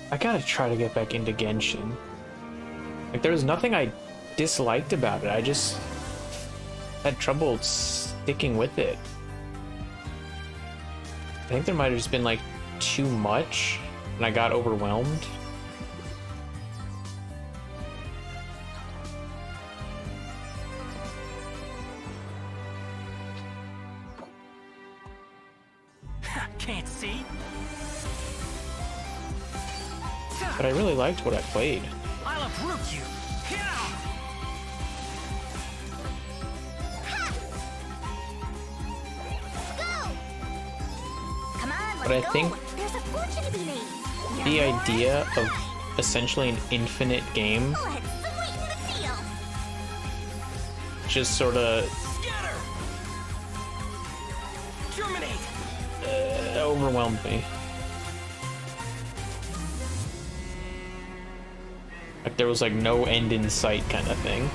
I gotta try to get back into Genshin. Like, there was nothing I disliked about it. I just had trouble sticking with it. I think there might have just been like too much, and I got overwhelmed. Can't see. But I really liked what I played. I'll uproot you. But I think the idea of essentially an infinite game just sort of overwhelmed me. Like there was like no end in sight kind of thing.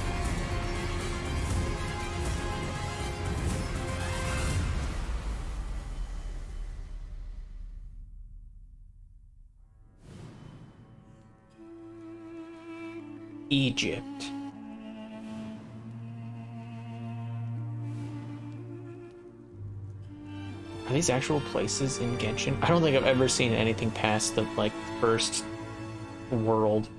Egypt. Are these actual places in Genshin? I don't think I've ever seen anything past the like first world.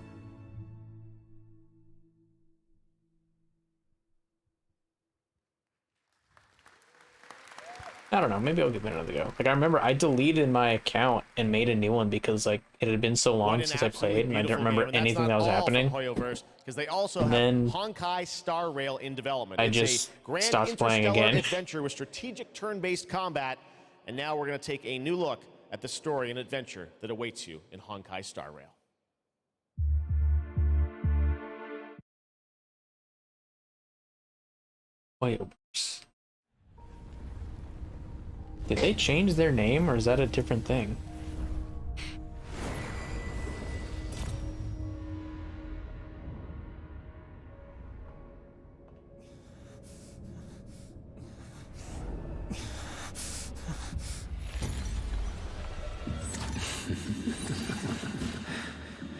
I don't know, maybe I'll give it another go. Like I remember I deleted my account and made a new one because like it had been so long since I played and I didn't remember anything that was happening. Because they also And have then Honkai Star Rail in development. I It's just a grand stopped playing interstellar again. adventure with strategic turn-based combat, and now we're going to take a new look at the story and adventure that awaits you in Honkai Star Rail. Wait, did they change their name or is that a different thing?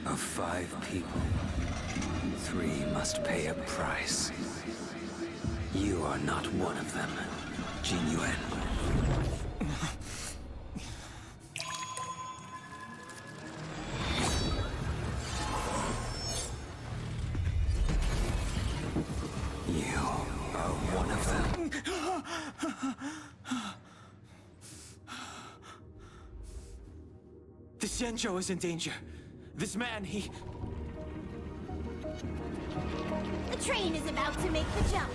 Of 5 people, 3 must pay a price. You are not one of them, Jin Yuan. You are one of them. The Shenzhou is in danger. This man, he... The train is about to make the jump.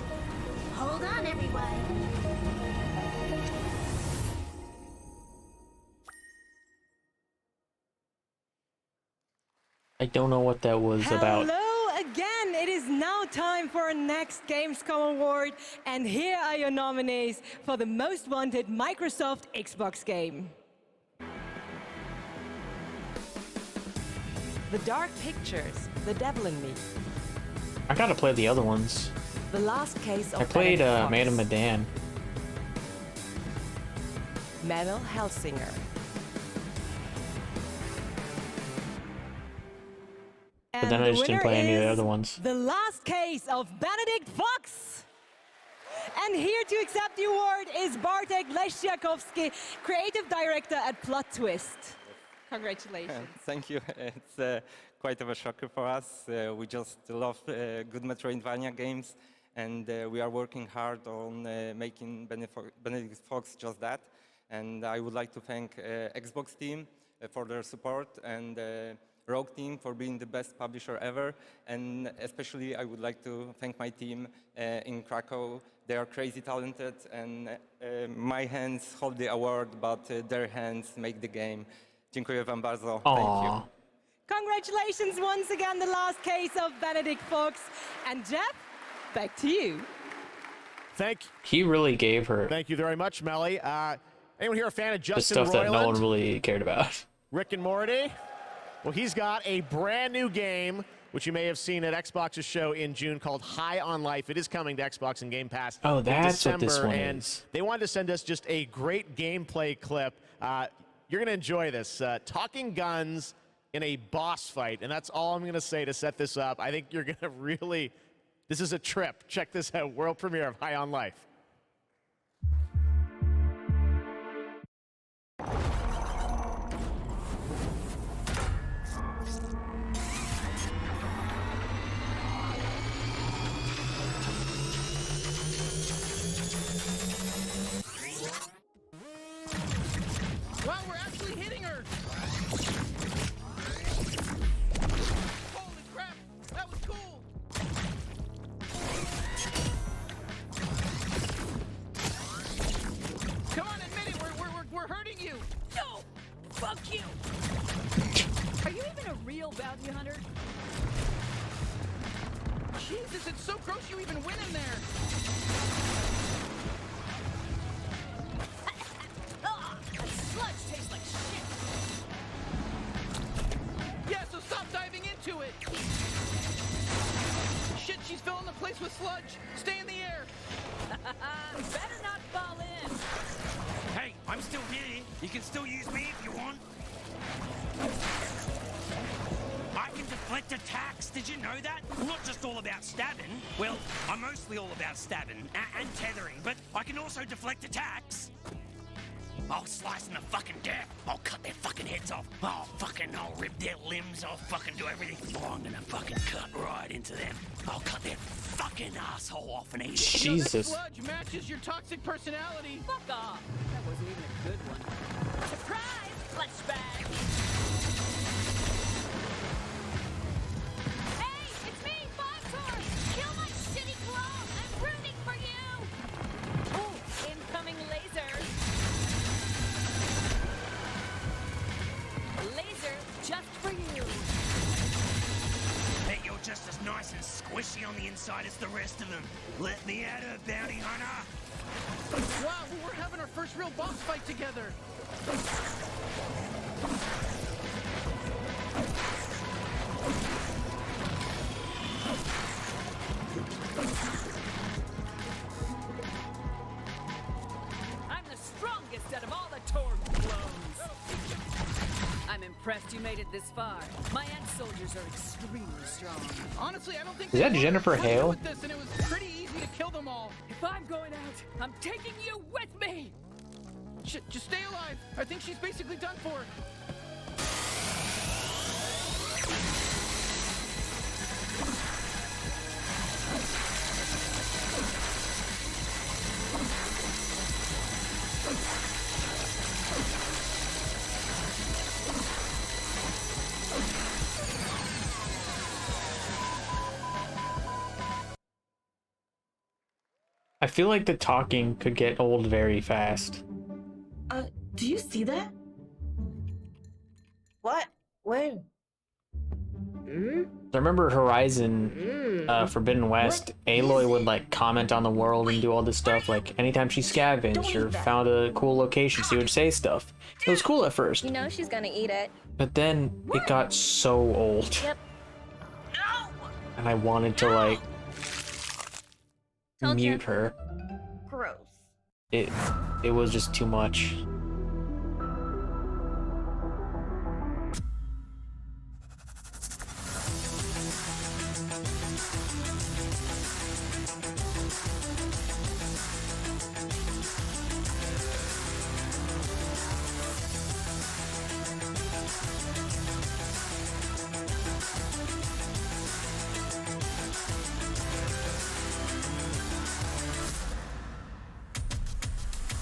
Hold on, everyone. I don't know what that was about. Hello again. It is now time for our next Gamescom award, and here are your nominees for the most wanted Microsoft Xbox game. The Dark Pictures, The Devil in Me. I gotta play the other ones. The Last Case of I played Benedict Fox. Man of Medan. Manuel Helsinger. But then I just didn't play any of the other ones. The Last Case of Benedict Fox. And here to accept the award is Bartek Leszczakowski, Creative Director at Plot Twist. Congratulations. Thank you. It's quite of a shocker for us. We just love good Metroidvania games, and we are working hard on making Benedict Fox just that. And I would like to thank Xbox team for their support, and Rogue team for being the best publisher ever. And especially I would like to thank my team in Krakow. They are crazy talented, and my hands hold the award, but their hands make the game. Dziękuję wam bardzo. Thank you. Congratulations once again, the last case of Benedict Fox. And Jeff, back to you. He really gave her Thank you very much, Melly. Anyone here a fan of the Justin stuff that no Roiland? one really cared about. Rick and Morty? Well, he's got a brand new game, which you may have seen at Xbox's show in June, called High on Life. It is coming to Xbox and Game Pass Oh, in that's December, what this one and is. they wanted to send us just a great gameplay clip. You're going to enjoy this. Talking guns in a boss fight, and that's all I'm going to say to set this up. I think you're going to really, this is a trip. Check this out, world premiere of High on Life. Wow, we're actually hitting her! Holy crap! That was cool! Come on, admit it! We're hurting you! No! Fuck you! Are you even a real bounty hunter? Jesus, it's so gross you even went in there! That sludge tastes like shit! Yeah, so stop diving into it! Shit, she's filling the place with sludge! Stay in the air! Better not fall in! Hey, I'm still here. You can still use me if you want. I can deflect attacks. Did you know that? I'm not just all about stabbing. Well, I'm mostly all about stabbing and tethering, but I can also deflect attacks. I'll slice them to fucking death. I'll cut their fucking heads off. I'll rip their limbs. I'll fucking do everything. Oh, I'm gonna fucking cut right into them. I'll cut their fucking asshole off and eat it. You know, this Jesus. sludge matches your toxic personality! Fuck off! That wasn't even a good one. Surprise! Fleshbag! Hey! It's me, Fontor! Kill my shitty clone! I'm rooting for you! Oh, incoming lasers! Laser just for you! Bet you're just as nice and squishy on the inside as the rest of them. Let me at her, bounty hunter. Wow, we're having our first real boss fight together! I'm the strongest out of all the Torg clones! I'm impressed you made it this far. My ant soldiers are extremely strong. Honestly, I don't think Is that they Jennifer wanted to Hale? with this, and it was pretty easy to kill them all. If I'm going out, I'm taking you with me! Just stay alive. I think she's basically done for. I feel like the talking could get old very fast. Do you see that? What? When? I remember Horizon Forbidden West, Aloy would like comment on the world and do all this stuff. Like anytime she scavenged or found a cool location, she would say stuff. It was cool at first, You know she's gonna eat it. but then it got so old, Yep. and I wanted to like Told ya. mute her. Gross. It was just too much.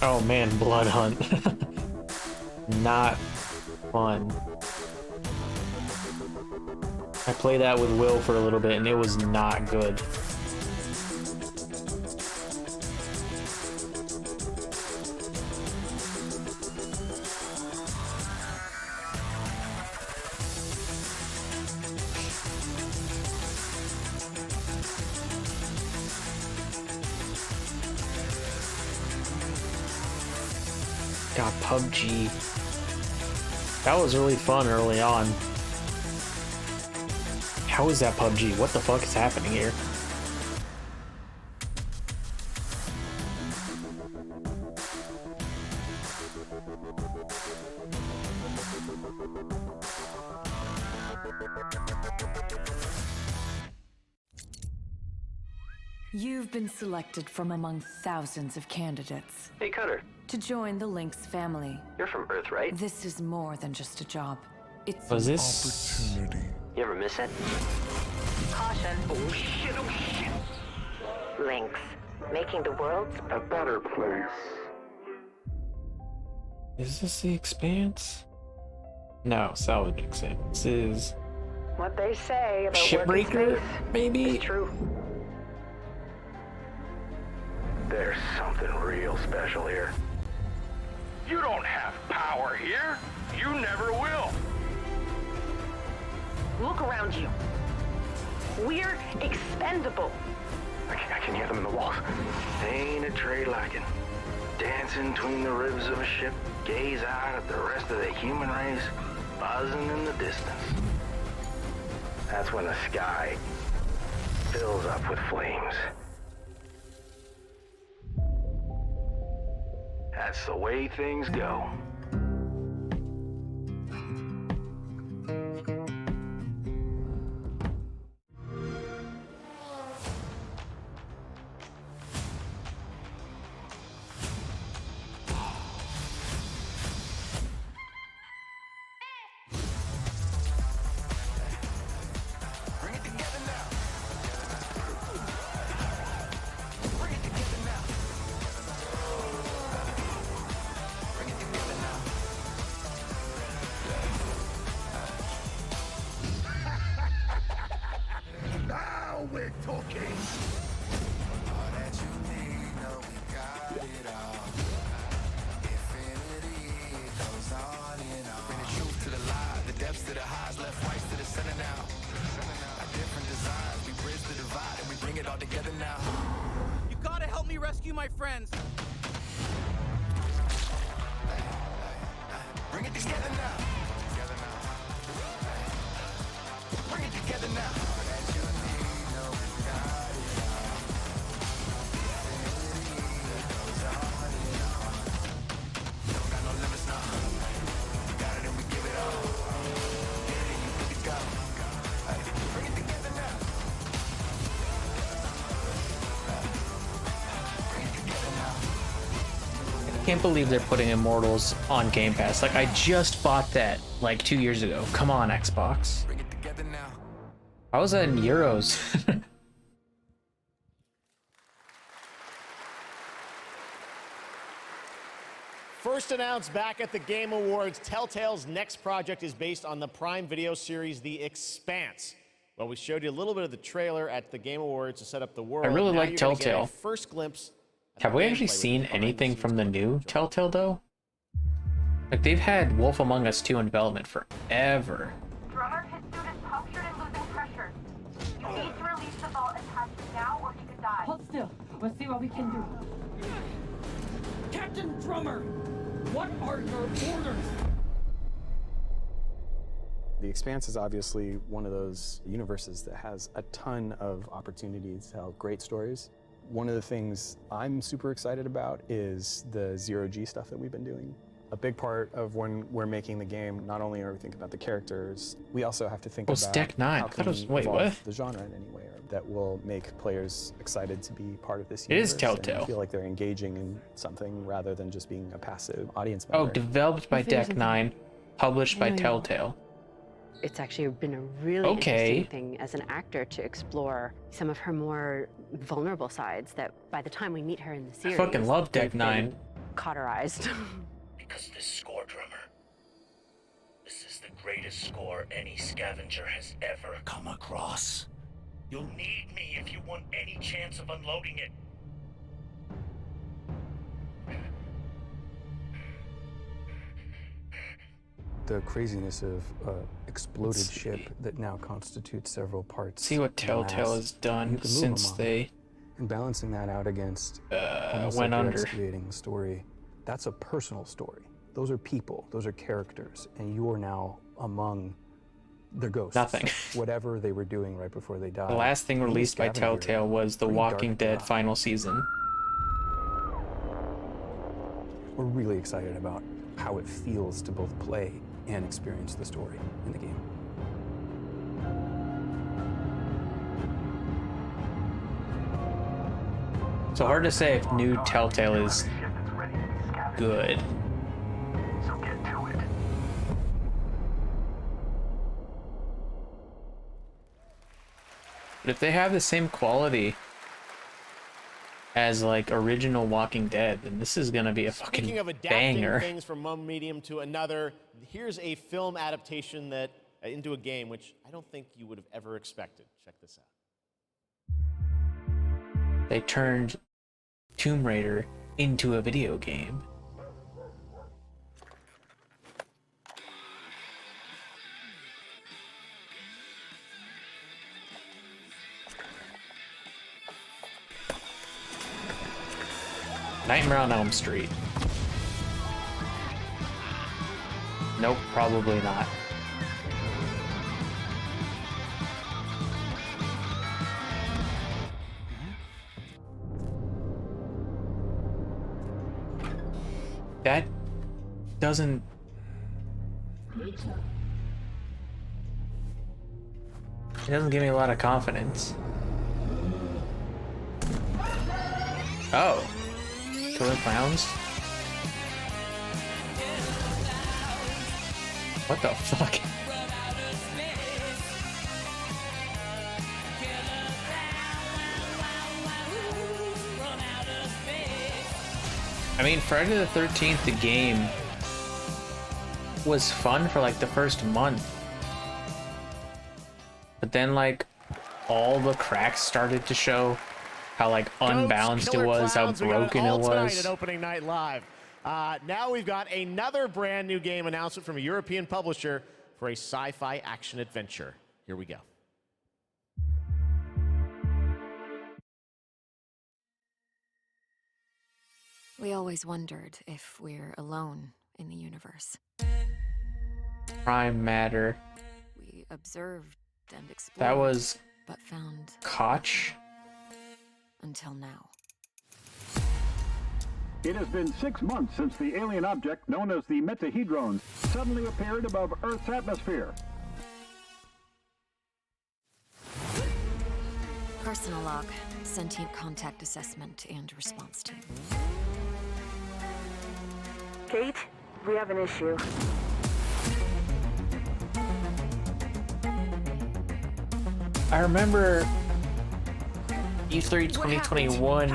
Oh man, Blood Hunt. Not fun. I played that with Will for a little bit and it was not good. God, PUBG. That was really fun early on. How is that PUBG? What the fuck is happening here? You've been selected from among thousands of candidates. Hey, Cutter. To join the Lynx family. You're from Earth, right? This is more than just a job. It's Was an this opportunity. You ever miss it? Caution. Oh shit, oh shit! Lynx. Making the world a better place. Is this the Expanse? No, Salvage Expanse. This is What they say about Shipbreaker, maybe? is true. There's something real special here. You don't have power here. You never will. Look around you. We're expendable. I can hear them in the walls. Ain't a trade like it. Dancing between the ribs of a ship, gaze out at the rest of the human race, buzzing in the distance. That's when the sky fills up with flames. That's the way things go. Now we're talking. All that you need, know we got it all. Infinity goes on and on. Bring the truth to the lie, the depths to the highs, left, right to the center now. Our different designs, we bridge the divide and we bring it all together now. You gotta help me rescue my friends. Bring it together now. Bring it together now. All that you need, know we got it all. Infinity goes on and on. Don't got no limits now. Got it and we give it all. Get it and you good to go. Hey, bring it together now. Bring it together now. I can't believe they're putting Immortals on Game Pass. Like, I just bought that like 2 years ago. Come on, Xbox. Bring it together now. How was that in euros? First announced back at the Game Awards, Telltale's next project is based on the Prime Video series The Expanse. Well, we showed you a little bit of the trailer at the Game Awards to set up the world. I really Now like you're gonna get a Telltale. first glimpse. Have we actually seen anything from the new Telltale though? Like, they've had Wolf Among Us 2 in development forever. Drummer, his suit is punctured and losing pressure. You need to release the vault attached now or he could die. Hold still. We'll see what we can do. Captain Drummer, what are your orders? The Expanse is obviously one of those universes that has a ton of opportunities to tell great stories. One of the things I'm super excited about is the zero-G stuff that we've been doing. A big part of when we're making the game, not only are we thinking about the characters, we also have to think about Deck 9. how I thought can it was, we wait, evolve what? the genre in any way that will make players excited to be part of this It is universe Telltale. and feel like they're engaging in something rather than just being a passive audience member. Oh, developed by Deck 9, published by Telltale. It's actually been a really Okay. interesting thing as an actor to explore some of her more vulnerable sides that by the time we meet her in the I series, fucking love Deck they've 9. been cauterized. Because this score, drummer, this is the greatest score any scavenger has ever come across. You'll need me if you want any chance of unloading it. The craziness of exploded ship that now constitutes several parts. See what Telltale has done since they and balancing that out against went under. Excavating the story. That's a personal story. Those are people. Those are characters, and you are now among their ghosts. Nothing. Whatever they were doing right before they died. The last thing released by Telltale was The Walking Dead final season. We're really excited about how it feels to both play and experience the story in the game. So hard to say if new Telltale is good. So get to it. But if they have the same quality as like original Walking Dead, then this is gonna be a fucking Speaking of adapting banger. things from one medium to another, here's a film adaptation that into a game which I don't think you would have ever expected. Check this out. They turned Tomb Raider into a video game. Nightmare on Elm Street. Nope, probably not. That doesn't... It doesn't give me a lot of confidence. Oh. Killer Clowns? What the fuck? I mean, Friday the 13th, the game was fun for like the first month. But then like all the cracks started to show. How like unbalanced it was, how broken it was. At opening night live. Now we've got another brand new game announcement from a European publisher for a sci-fi action adventure. Here we go. We always wondered if we're alone in the universe. Prime Matter. We observed and explored. That was but found Koch. Until now. It has been 6 months since the alien object known as the Metahedron suddenly appeared above Earth's atmosphere. Personal log, sentient contact assessment and response team. Kate, we have an issue. I remember E3 2021,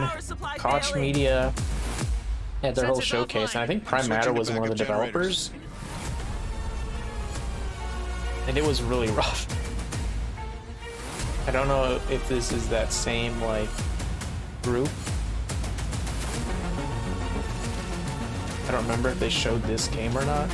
Koch Media had their whole showcase, and I think Prime Matter was one of the developers. And it was really rough. I don't know if this is that same, like, group. I don't remember if they showed this game or not.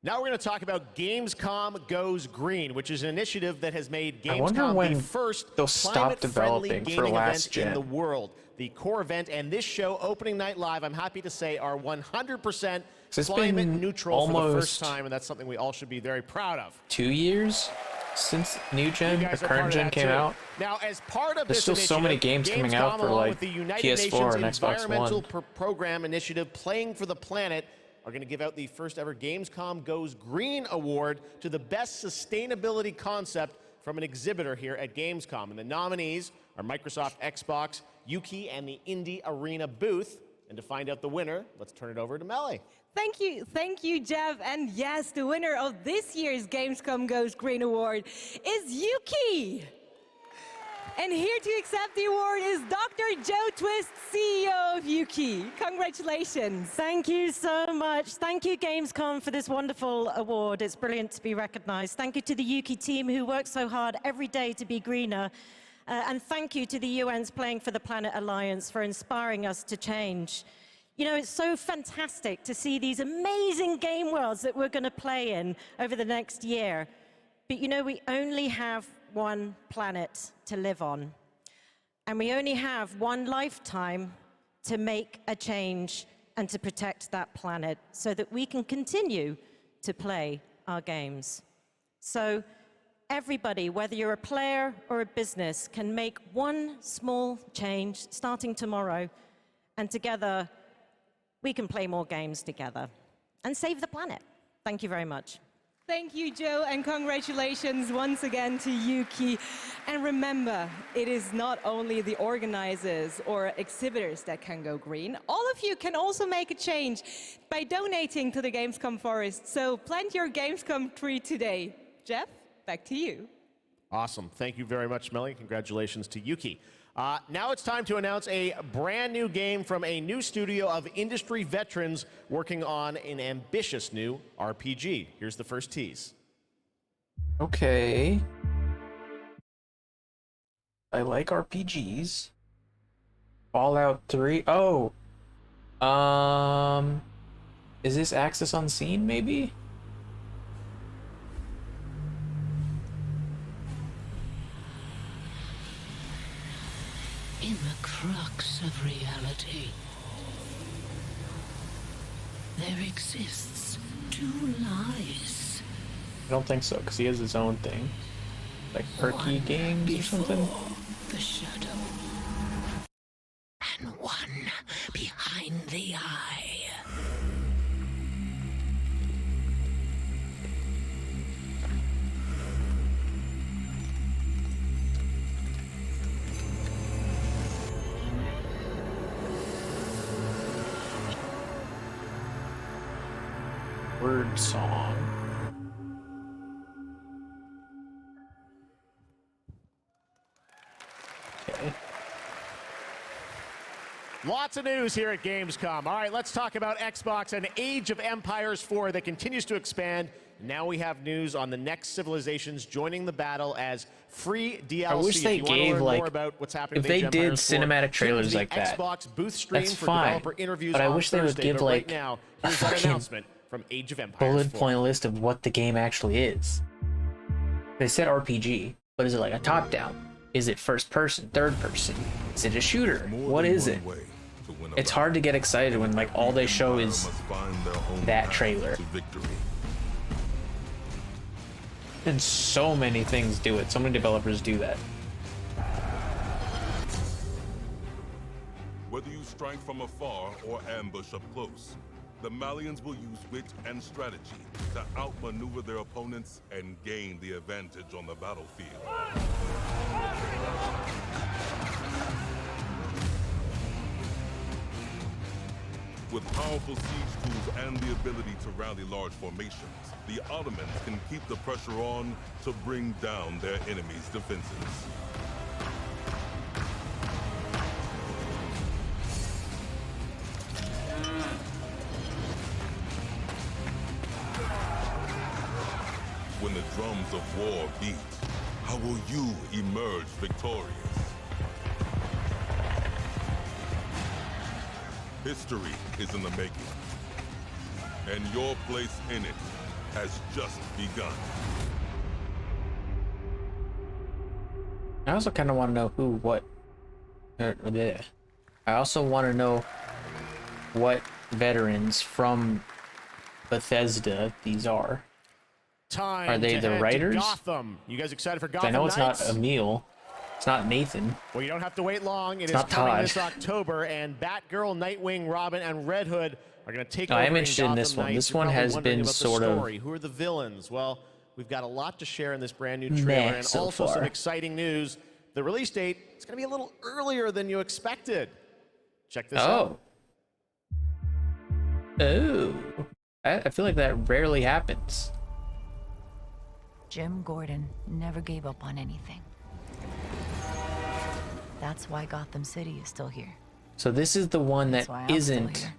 Now we're going to talk about Gamescom Goes Green, which is an initiative that has made I wonder Gamescom when the first they'll stop climate-friendly developing for gaming last event in gen. the world. The core event and this show, Opening Night Live, I'm happy to say, are 100% climate neutral for the first time, and that's something we all should be very proud of. 2 years since New Gen, the current gen came out. Now, as part of There's this still so many initiative, games coming out Gamescom, for along like with the United PS4 and Nations Xbox Environmental One. Program Initiative, Playing for the Planet, are going to give out the first ever Gamescom Goes Green Award to the best sustainability concept from an exhibitor here at Gamescom. And the nominees are Microsoft, Xbox, Yuki and the Indie Arena booth. And to find out the winner, let's turn it over to Melly. Thank you, Jeff. And yes, the winner of this year's Gamescom Goes Green Award is Yuki. And here to accept the award is Dr. Joe Twist, CEO of Yuki. Congratulations. Thank you so much. Thank you, Gamescom, for this wonderful award. It's brilliant to be recognized. Thank you to the Yuki team who works so hard every day to be greener. And thank you to the UN's Playing for the Planet Alliance for inspiring us to change. You know, it's so fantastic to see these amazing game worlds that we're going to play in over the next year. But you know, we only have one planet to live on. And we only have one lifetime to make a change and to protect that planet so that we can continue to play our games. So everybody, whether you're a player or a business, can make one small change starting tomorrow, and together we can play more games together and save the planet. Thank you very much. Thank you, Joe, and congratulations once again to Yuki. And remember, it is not only the organizers or exhibitors that can go green. All of you can also make a change by donating to the Gamescom Forest. So plant your Gamescom tree today. Jeff, back to you. Awesome. Thank you very much, Melly. Congratulations to Yuki. Now it's time to announce a brand new game from a new studio of industry veterans working on an ambitious new RPG. Here's the first tease. Okay. I like RPGs. Fallout 3. Oh. Is this Axis Unseen, maybe? In the crux of reality, there exists two lies. I don't think so, because he has his own thing. Like Perky Games or something? The shadow. And one behind the eye. Word song. Okay. Lots of news here at Gamescom. All right, let's talk about Xbox and Age of Empires 4 that continues to expand. Now we have news on the next civilizations joining the battle as free DLC. I wish they gave, like, if they did cinematic trailers like that, that's fine. But I wish they would give, like, a fucking from Age of Empires bullet point list of what the game actually is. They said RPG, but is it like a top-down? Is it first person, third person? Is it a shooter? What is it? It's hard to get excited when like all they show is that trailer. And so many things do it. So many developers do that. Whether you strike from afar or ambush up close, the Malians will use wit and strategy to outmaneuver their opponents and gain the advantage on the battlefield. With powerful siege tools and the ability to rally large formations, the Ottomans can keep the pressure on to bring down their enemies' defenses. When the drums of war beat, how will you emerge victorious? History is in the making, and your place in it has just begun. I also kind of want to know who, what, I also want to know what veterans from Bethesda these are. Time are they to the head writers? to Gotham. You guys excited for Gotham I know it's Knights? not Emil. It's not Nathan. Well, you don't have to wait long. It is not coming Todd. this October, and Batgirl, Nightwing, Robin, and Red Hood are going to take over. I'm interested in this Gotham one. Knights. This You're one probably has wondering been about the sort of story. Who are the villains? Well, we've got a lot to share in this brand new trailer, meh and so also some far. exciting news. The release date is going to be a little earlier than you expected. Check this out. Oh. I feel like that rarely happens. Jim Gordon never gave up on anything. That's why Gotham City is still here. So this is the one that isn't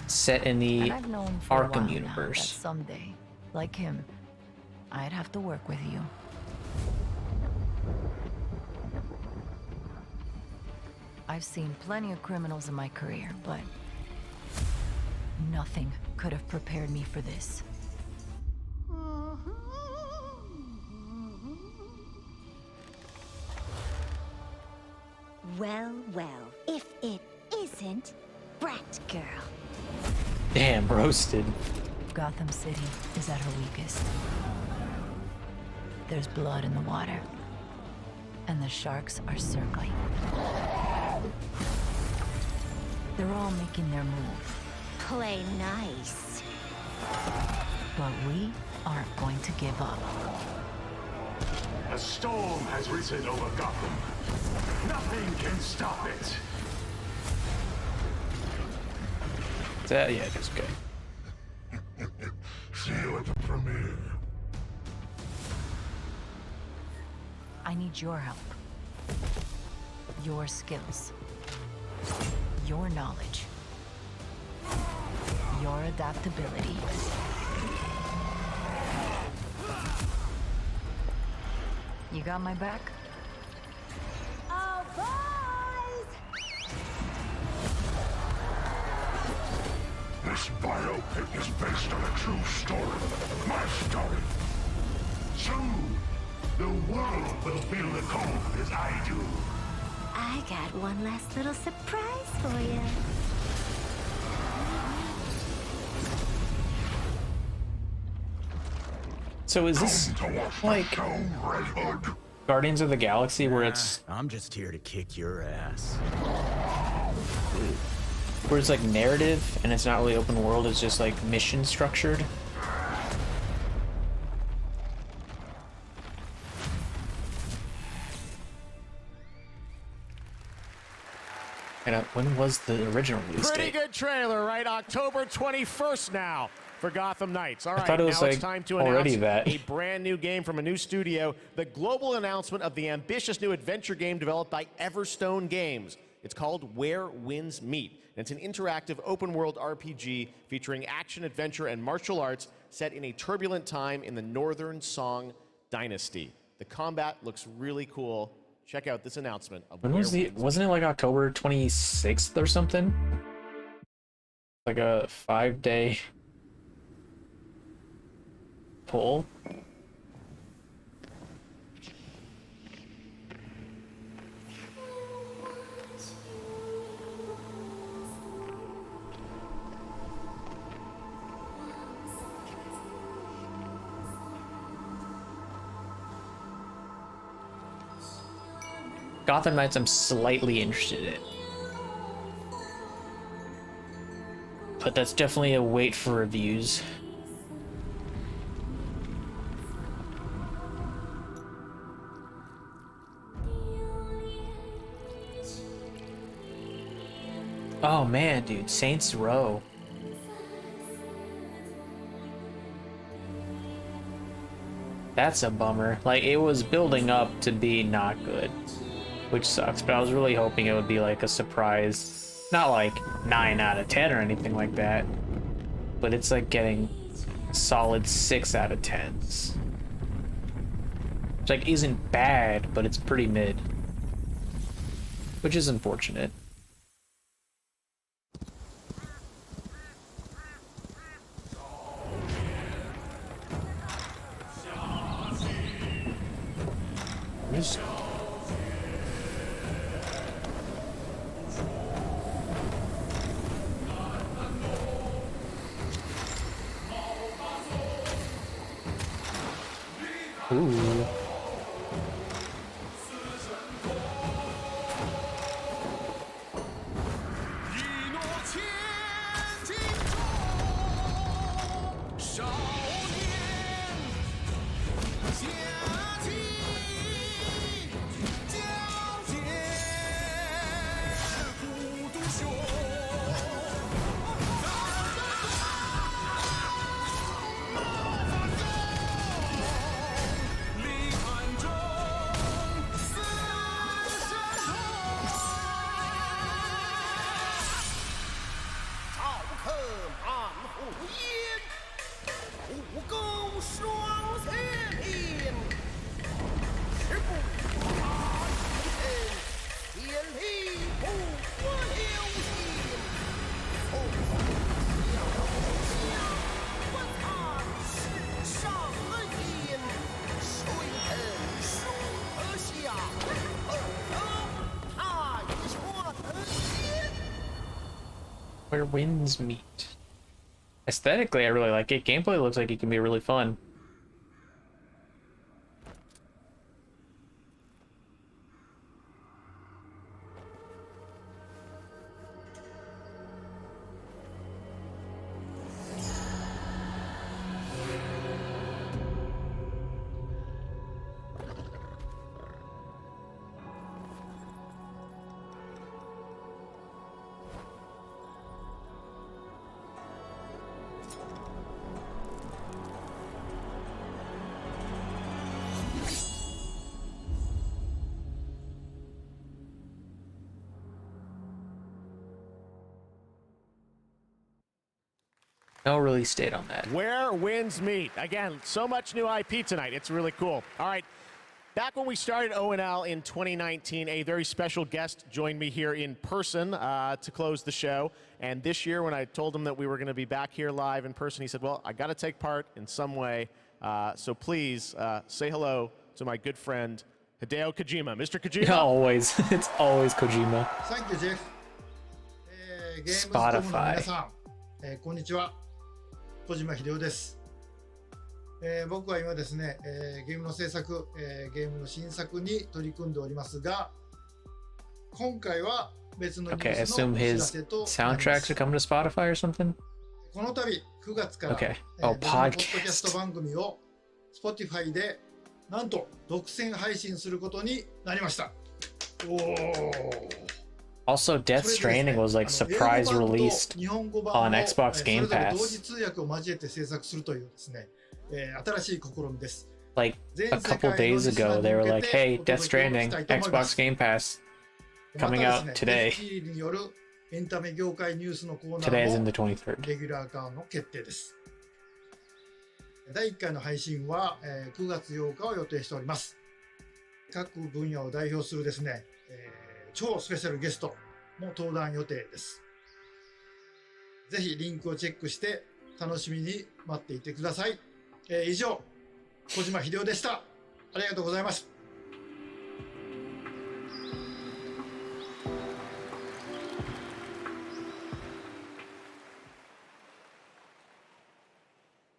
set in the Arkham universe. That someday, like him, I'd have to work with you. I've seen plenty of criminals in my career, but nothing could have prepared me for this. Well, well, if it isn't Brat Girl. Damn, roasted. Gotham City is at her weakest. There's blood in the water, and the sharks are circling. They're all making their move. Play nice. But we aren't going to give up. A storm has risen over Gotham. Nothing can stop it. Yeah, it is good. See you at the premiere. I need your help. Your skills. Your knowledge. Your adaptability. You got my back? Oh, boys! This biopic is based on a true story. My story. Soon, the world will feel the cold as I do. I got one last little surprise for you. So is this like Guardians of the Galaxy where it's... I'm just here to kick your ass. Where it's like narrative and it's not really open world, it's just like mission structured? And when was the original release Pretty date? good trailer, right? October 21st now for Gotham Knights. All right, I thought it was now like it's time to already announce that. a brand new game from a new studio. The global announcement of the ambitious new adventure game developed by Everstone Games. It's called Where Winds Meet. And it's an interactive open-world RPG featuring action, adventure, and martial arts set in a turbulent time in the Northern Song Dynasty. The combat looks really cool. Check out this announcement of When Where was the... Winds Wasn't it like October 26th or something? Like a 5-day... pull? Gotham Knights I'm slightly interested in. But that's definitely a wait for reviews. Oh man, dude, Saints Row. That's a bummer. Like, it was building up to be not good, which sucks, but I was really hoping it would be like a surprise. Not like 9 out of 10 or anything like that, but it's like getting solid 6 out of 10s. Which like isn't bad, but it's pretty mid, which is unfortunate. Ooh. Where winds meet. Aesthetically, I really like it. Gameplay looks like it can be really fun. No release date on that. Where winds meet. Again, so much new IP tonight. It's really cool. All right. Back when we started ONL in 2019, a very special guest joined me here in person to close the show. And this year, when I told him that we were going to be back here live in person, he said, well, I got to take part in some way. So please say hello to my good friend, Hideo Kojima. Mr. Kojima? Always. It's always Kojima. Thank you, Jeff. Spotify. 皆さん、こんにちは。小島秀夫です。僕は今ですね、ゲームの制作、ゲームの新作に取り組んでおりますが、今回は別のニュ Okay, I ースの assume お知ら his せとなります。 soundtracks are coming to Spotify or something? この度9月から、 Okay. 別の Oh, ポッドキャス podcast. ト番組を Spotify でなんと独占配信することになりました。おー。 Also, Death Stranding was like surprise released on Xbox Game 同 Pass 時通訳を交えて制作するというですね、新しい試みです。 like a couple days ago. They were like, "Hey, Death Stranding, Xbox Game Pass, coming out today." によるエンタメ業界ニュースのコーナ Today is ー in も the 23rd. レギュラー化の決定です。第1回の配信は9月8日を予定しております。各分野を代表するですね、超スペシャルゲストも登壇予定です。ぜひリンクをチェックして楽しみに待っていてください。以上、小島秀夫でした。ありがとうございます。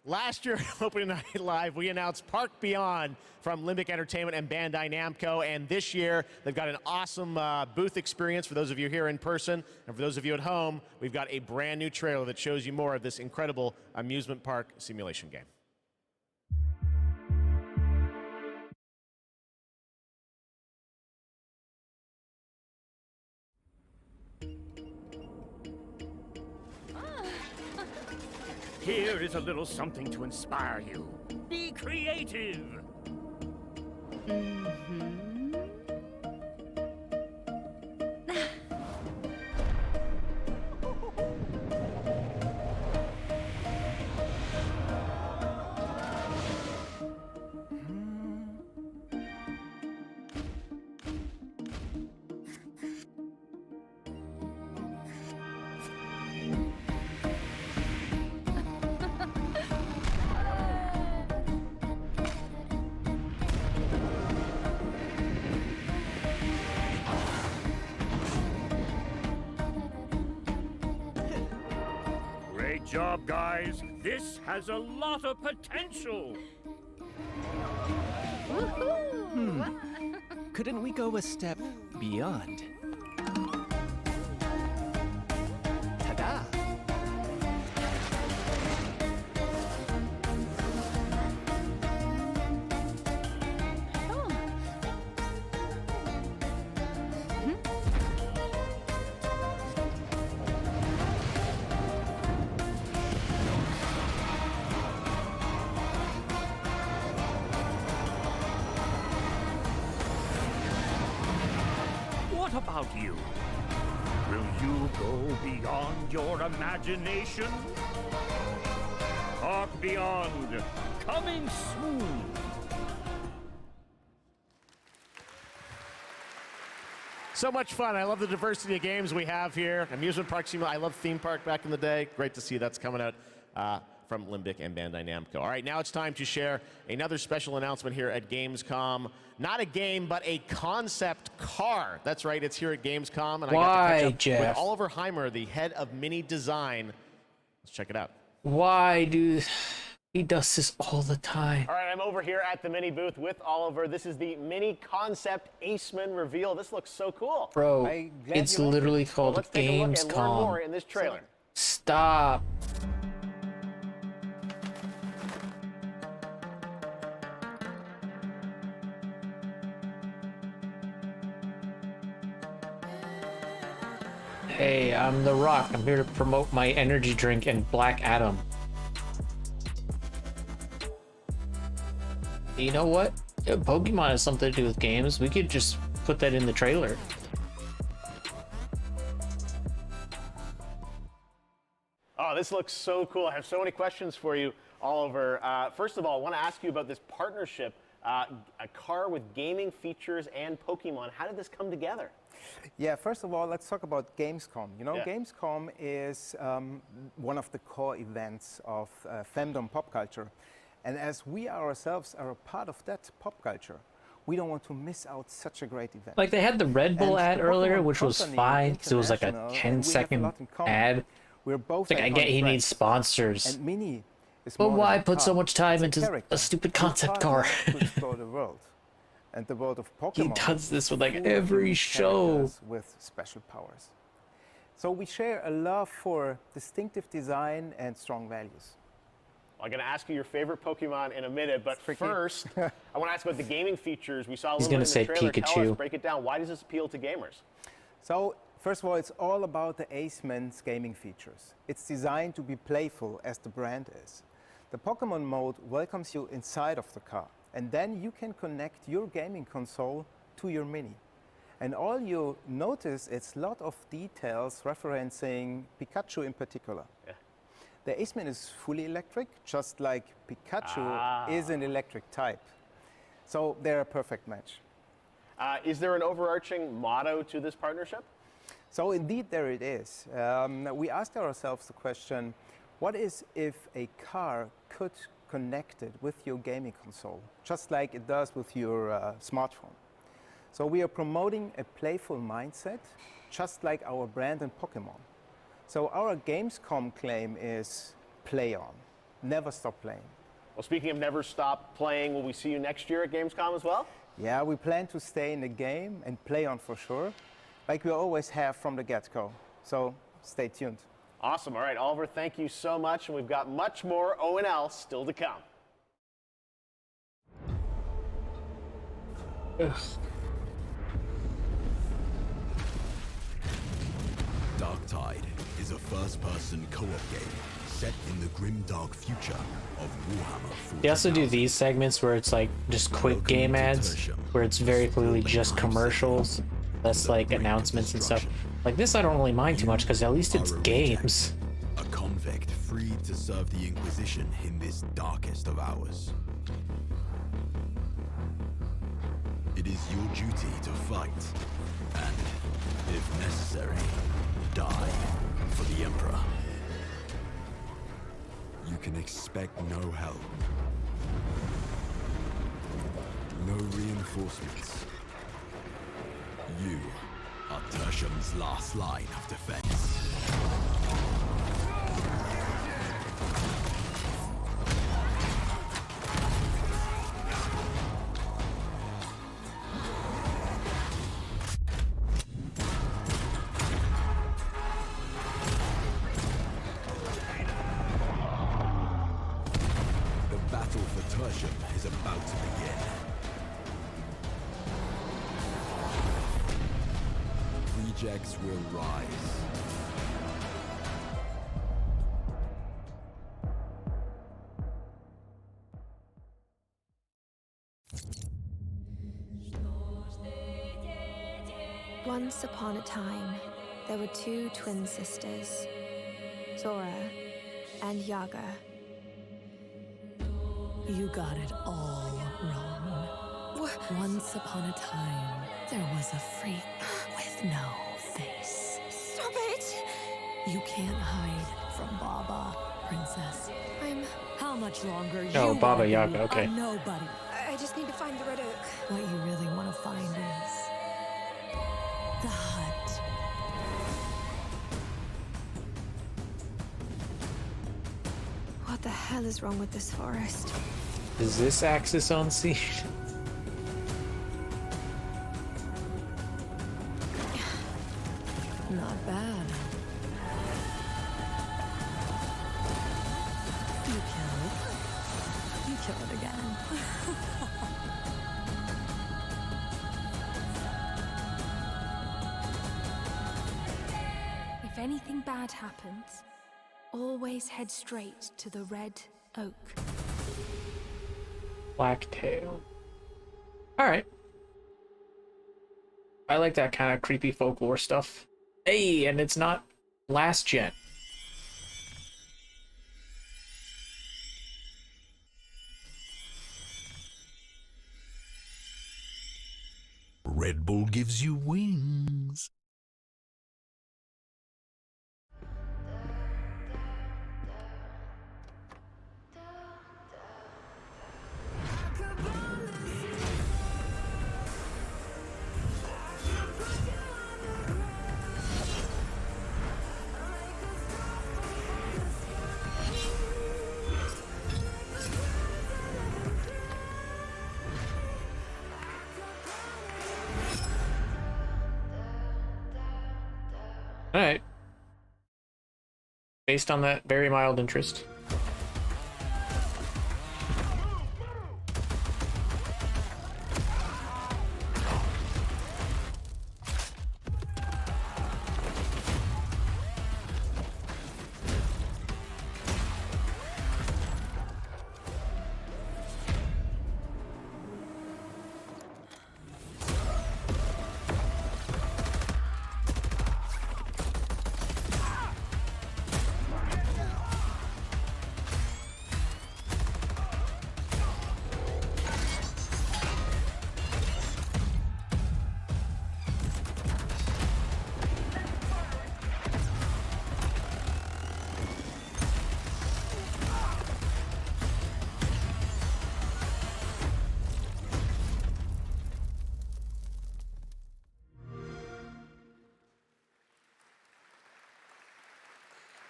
Last year, opening night live, we announced Park Beyond from Limbic Entertainment and Bandai Namco. And this year, they've got an awesome booth experience for those of you here in person. And for those of you at home, we've got a brand new trailer that shows you more of this incredible amusement park simulation game. Here is a little something to inspire you. Be creative. Great job, guys. This has a lot of potential. Couldn't we go a step beyond? Ta-da! What about you? Will you go beyond your imagination? Park Beyond, coming soon. So much fun. I love the diversity of games we have here. Amusement park simulator. I love theme park back in the day. Great to see that's coming out from Limbic and Bandai Namco. All right, now it's time to share another special announcement here at Gamescom. Not a game, but a concept car. That's right, it's here at Gamescom, and I got to catch up Jeff? with Oliver Heimer, the head of Mini Design. Let's check it out. Why, dude? He does this all the time. All right, I'm over here at the Mini booth with Oliver. This is the Mini Concept Aceman reveal. This looks so cool. Bro, it's literally called Let's take a look and learn more Gamescom. in this trailer. Stop. Hey, I'm The Rock. I'm here to promote my energy drink and Black Adam. You know what? Pokemon has something to do with games. We could just put that in the trailer. Oh, this looks so cool. I have so many questions for you, Oliver. First of all, I want to ask you about this partnership, a car with gaming features and Pokemon. How did this come together? Yeah, first of all, let's talk about Gamescom. You know, Yeah. Gamescom is one of the core events of fandom pop culture. And as we ourselves are a part of that pop culture, we don't want to miss out such a great event. Like they had the Red Bull And ad the earlier, Pokemon which was Company fine because it was like a International, 10-second and we have a lot in common. ad. We're both It's like I get iconic he brands. needs sponsors. And Mini is But more why than a put so car. much time It's a into character. a stupid We concept car? partner to explore the world. And the world of Pokemon. He does this with like full of every unique show. characters with special powers. So we share a love for distinctive design and strong values. I'm going to ask you your favorite Pokemon in a minute, but first, I want to ask about the gaming features. We saw a He's little bit gonna in the say trailer. Tell us, Pikachu. break it down. Why does this appeal to gamers? So, first of all, it's all about the Aceman's gaming features. It's designed to be playful, as the brand is. The Pokemon mode welcomes you inside of the car, and then you can connect your gaming console to your Mini. And all you notice is a lot of details referencing Pikachu in particular. Yeah. The Aceman is fully electric, just like Pikachu is an electric type. So they're a perfect match. Is there an overarching motto to this partnership? So indeed, there it is. We asked ourselves the question, what is if a car could connect it with your gaming console, just like it does with your smartphone? So we are promoting a playful mindset, just like our brand in Pokemon. So our Gamescom claim is play on, never stop playing. Well, speaking of never stop playing, will we see you next year at Gamescom as well? Yeah, we plan to stay in the game and play on for sure, like we always have from the get-go. So stay tuned. Awesome. All right, Oliver, thank you so much. And we've got much more O&L still to come. Darktide is a first-person co-op game set in the grim-dark future of Warhammer. They also do these segments where it's like just quick game ads, where it's very clearly just commercials, less like announcements and stuff. Like this I don't really mind too much because at least it's games. A convict freed to serve the Inquisition in this darkest of hours. It is your duty to fight, and, if necessary, die for the Emperor. You can expect no help. No reinforcements. You are Tertium's last line of defense. The battle for Tertium is about to begin. Rejects will rise. Once upon a time, there were two twin sisters, Zora and Yaga. You got it all wrong. Once upon a time, there was a freak with no face. Stop it! You can't hide from Baba. princess. How much longer Oh, you Baba wanna be Yaga, okay. a nobody? I just need to find the red oak. What you really want to find is the hut. What the hell is wrong with this forest? Is this Axis on siege? Not bad. You kill it again. If anything bad happens, always head straight to the red oak. Blacktail. Alright. I like that kind of creepy folklore stuff. Hey, and it's not last gen. Red Bull gives you wings. Alright. Based on that very mild interest.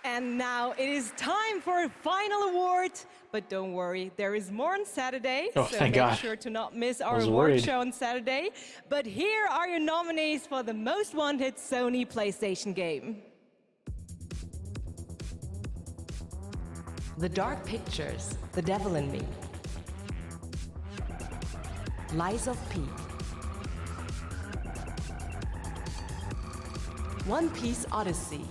And now it is time for a final award. But don't worry, there is more on Saturday. Oh, so thank make God. sure to not miss I our was award worried. show on Saturday. But here are your nominees for the most wanted Sony PlayStation game. The Dark Pictures, The Devil in Me. Lies of P. One Piece Odyssey.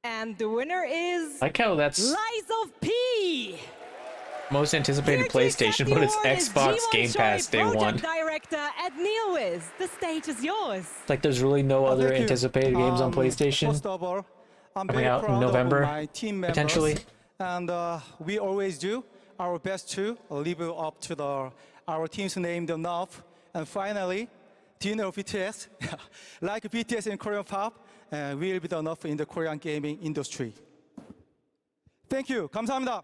And the winner is... Like how that's Lies of P! most anticipated PlayStation, but it's Xbox Game Pass day one. Director at NeoWiz. The stage is yours. Like there's really no other Thank you. anticipated games on PlayStation First of all, I'm coming very out in proud November, of my team members, potentially. and we always do our best to live up to our team's name enough. And finally, do you know BTS? Like BTS in Korean pop, will be the enough in the Korean gaming industry. Thank you. 감사합니다.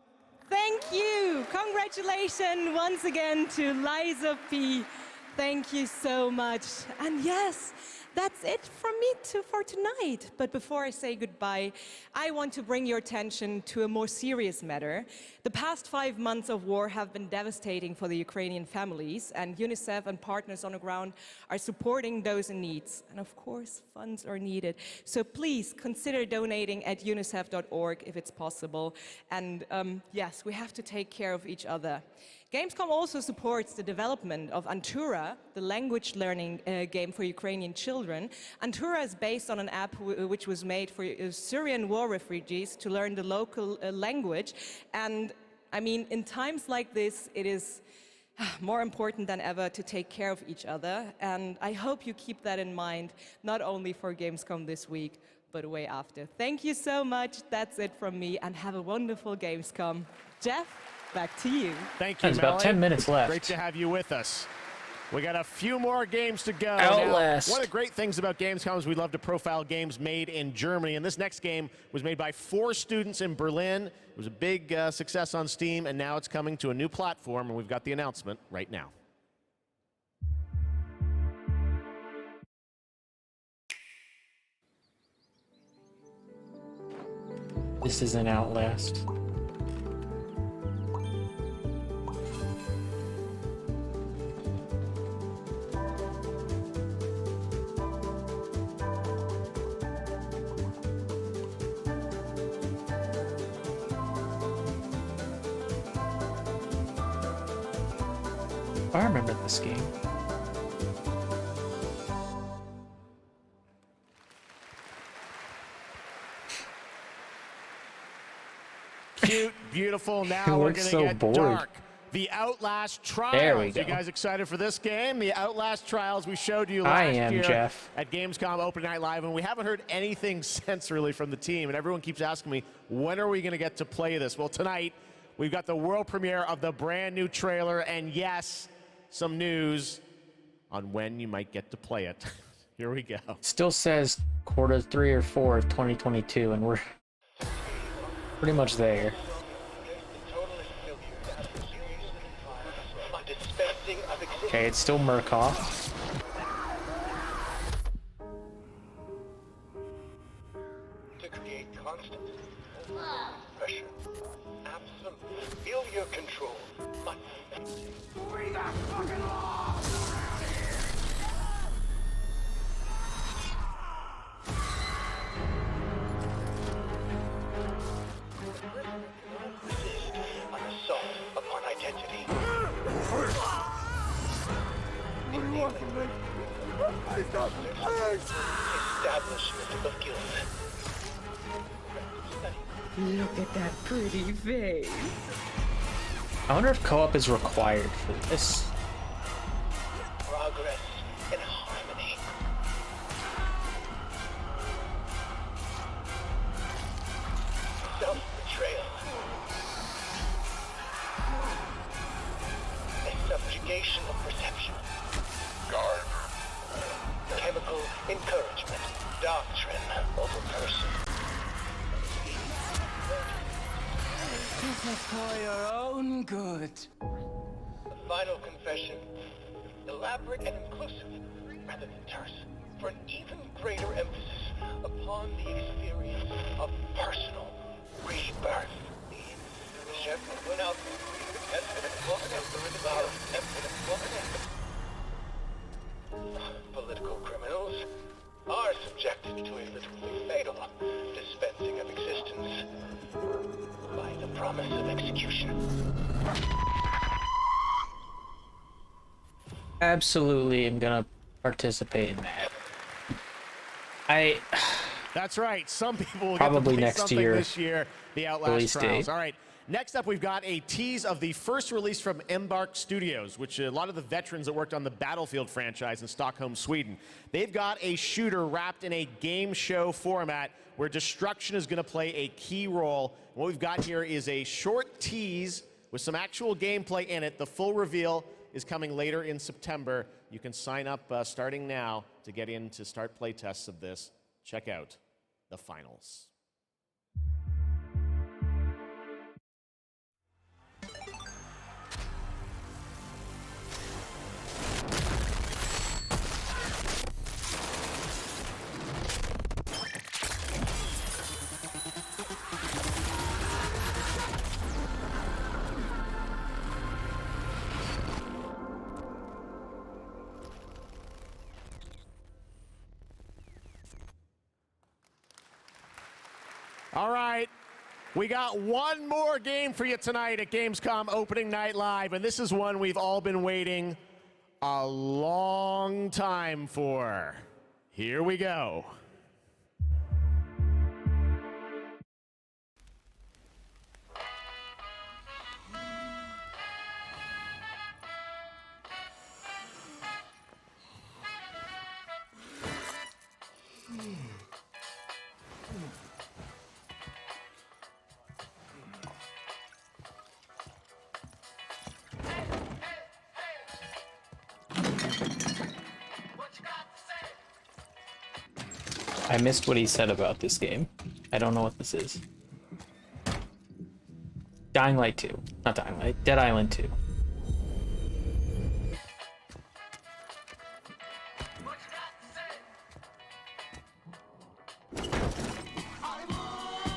Thank you. Congratulations once again to Liza P. Thank you so much. And yes, that's it from me for tonight. But before I say goodbye, I want to bring your attention to a more serious matter. The past 5 months of war have been devastating for the Ukrainian families, and UNICEF and partners on the ground are supporting those in need. And of course, funds are needed. So please consider donating at unicef.org if it's possible. And yes, we have to take care of each other. Gamescom also supports the development of Antura, the language learning game for Ukrainian children. Antura is based on an app which was made for Syrian war refugees to learn the local language. And I mean, in times like this, it is more important than ever to take care of each other. And I hope you keep that in mind, not only for Gamescom this week, but way after. Thank you so much. That's it from me, and have a wonderful Gamescom. Jeff? Back to you. Thank you, There's about Melly. 10 minutes left. Great to have you with us. We got a few more games to go. Outlast. Now, one of the great things about Gamescom is we love to profile games made in Germany, and this next game was made by 4 students in Berlin. It was a big success on Steam, and now it's coming to a new platform, and we've got the announcement right now. This is an Outlast. I remember this game. Cute, beautiful. Now we're going to get dark. The Outlast Trials. There we go. You guys excited for this game? The Outlast Trials we showed you last year Jeff. at Gamescom Open Night Live, and we haven't heard anything since really from the team, and everyone keeps asking me, when are we going to get to play this? Well, tonight, we've got the world premiere of the brand new trailer, and yes, some news on when you might get to play it. Here we go. Still says quarter 3 or 4 of 2022, and we're pretty much there. Okay, it's still Murkoff. To create constant pressure. Absolute. Feel your control. Bring that fucking law around here. An assault upon identity. What do you want from me? Establishment of guilt. Look at that pretty face. I wonder if co-op is required for this. Progress and harmony. Self-betrayal. A subjugation of perception. Guard. Chemical encouragement. Doctrine over person. This is for your own good. The final confession. Elaborate and inclusive, rather than terse, for an even greater emphasis upon the experience of personal rebirth. Political criminals are subjected to a literally fatal dispensing of existence by the promise of execution. Absolutely am gonna participate in that. That's right. Some people will probably get to play next something year, this year. The Outlast release Trials. date. All right. Next up, we've got a tease of the first release from Embark Studios, which a lot of the veterans that worked on the Battlefield franchise in Stockholm, Sweden. They've got a shooter wrapped in a game show format where destruction is going to play a key role. What we've got here is a short tease with some actual gameplay in it. The full reveal is coming later in September. You can sign up starting now to get in to start playtests of this. Check out the finals. All right, we got one more game for you tonight at Gamescom Opening Night Live, and this is one we've all been waiting a long time for. Here we go. I missed what he said about this game. I don't know what this is. Dying Light 2. Not Dying Light. Dead Island 2.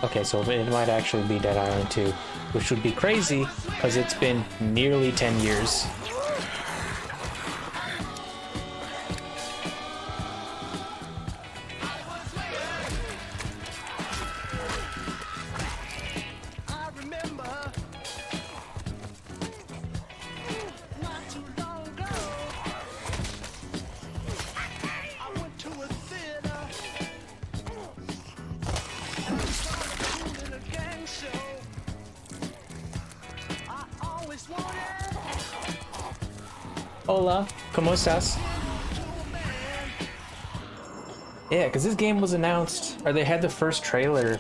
Okay, so it might actually be Dead Island 2, which would be crazy, because it's been nearly 10 years. Hola, ¿cómo estás? Yeah, because this game was announced, or they had the first trailer,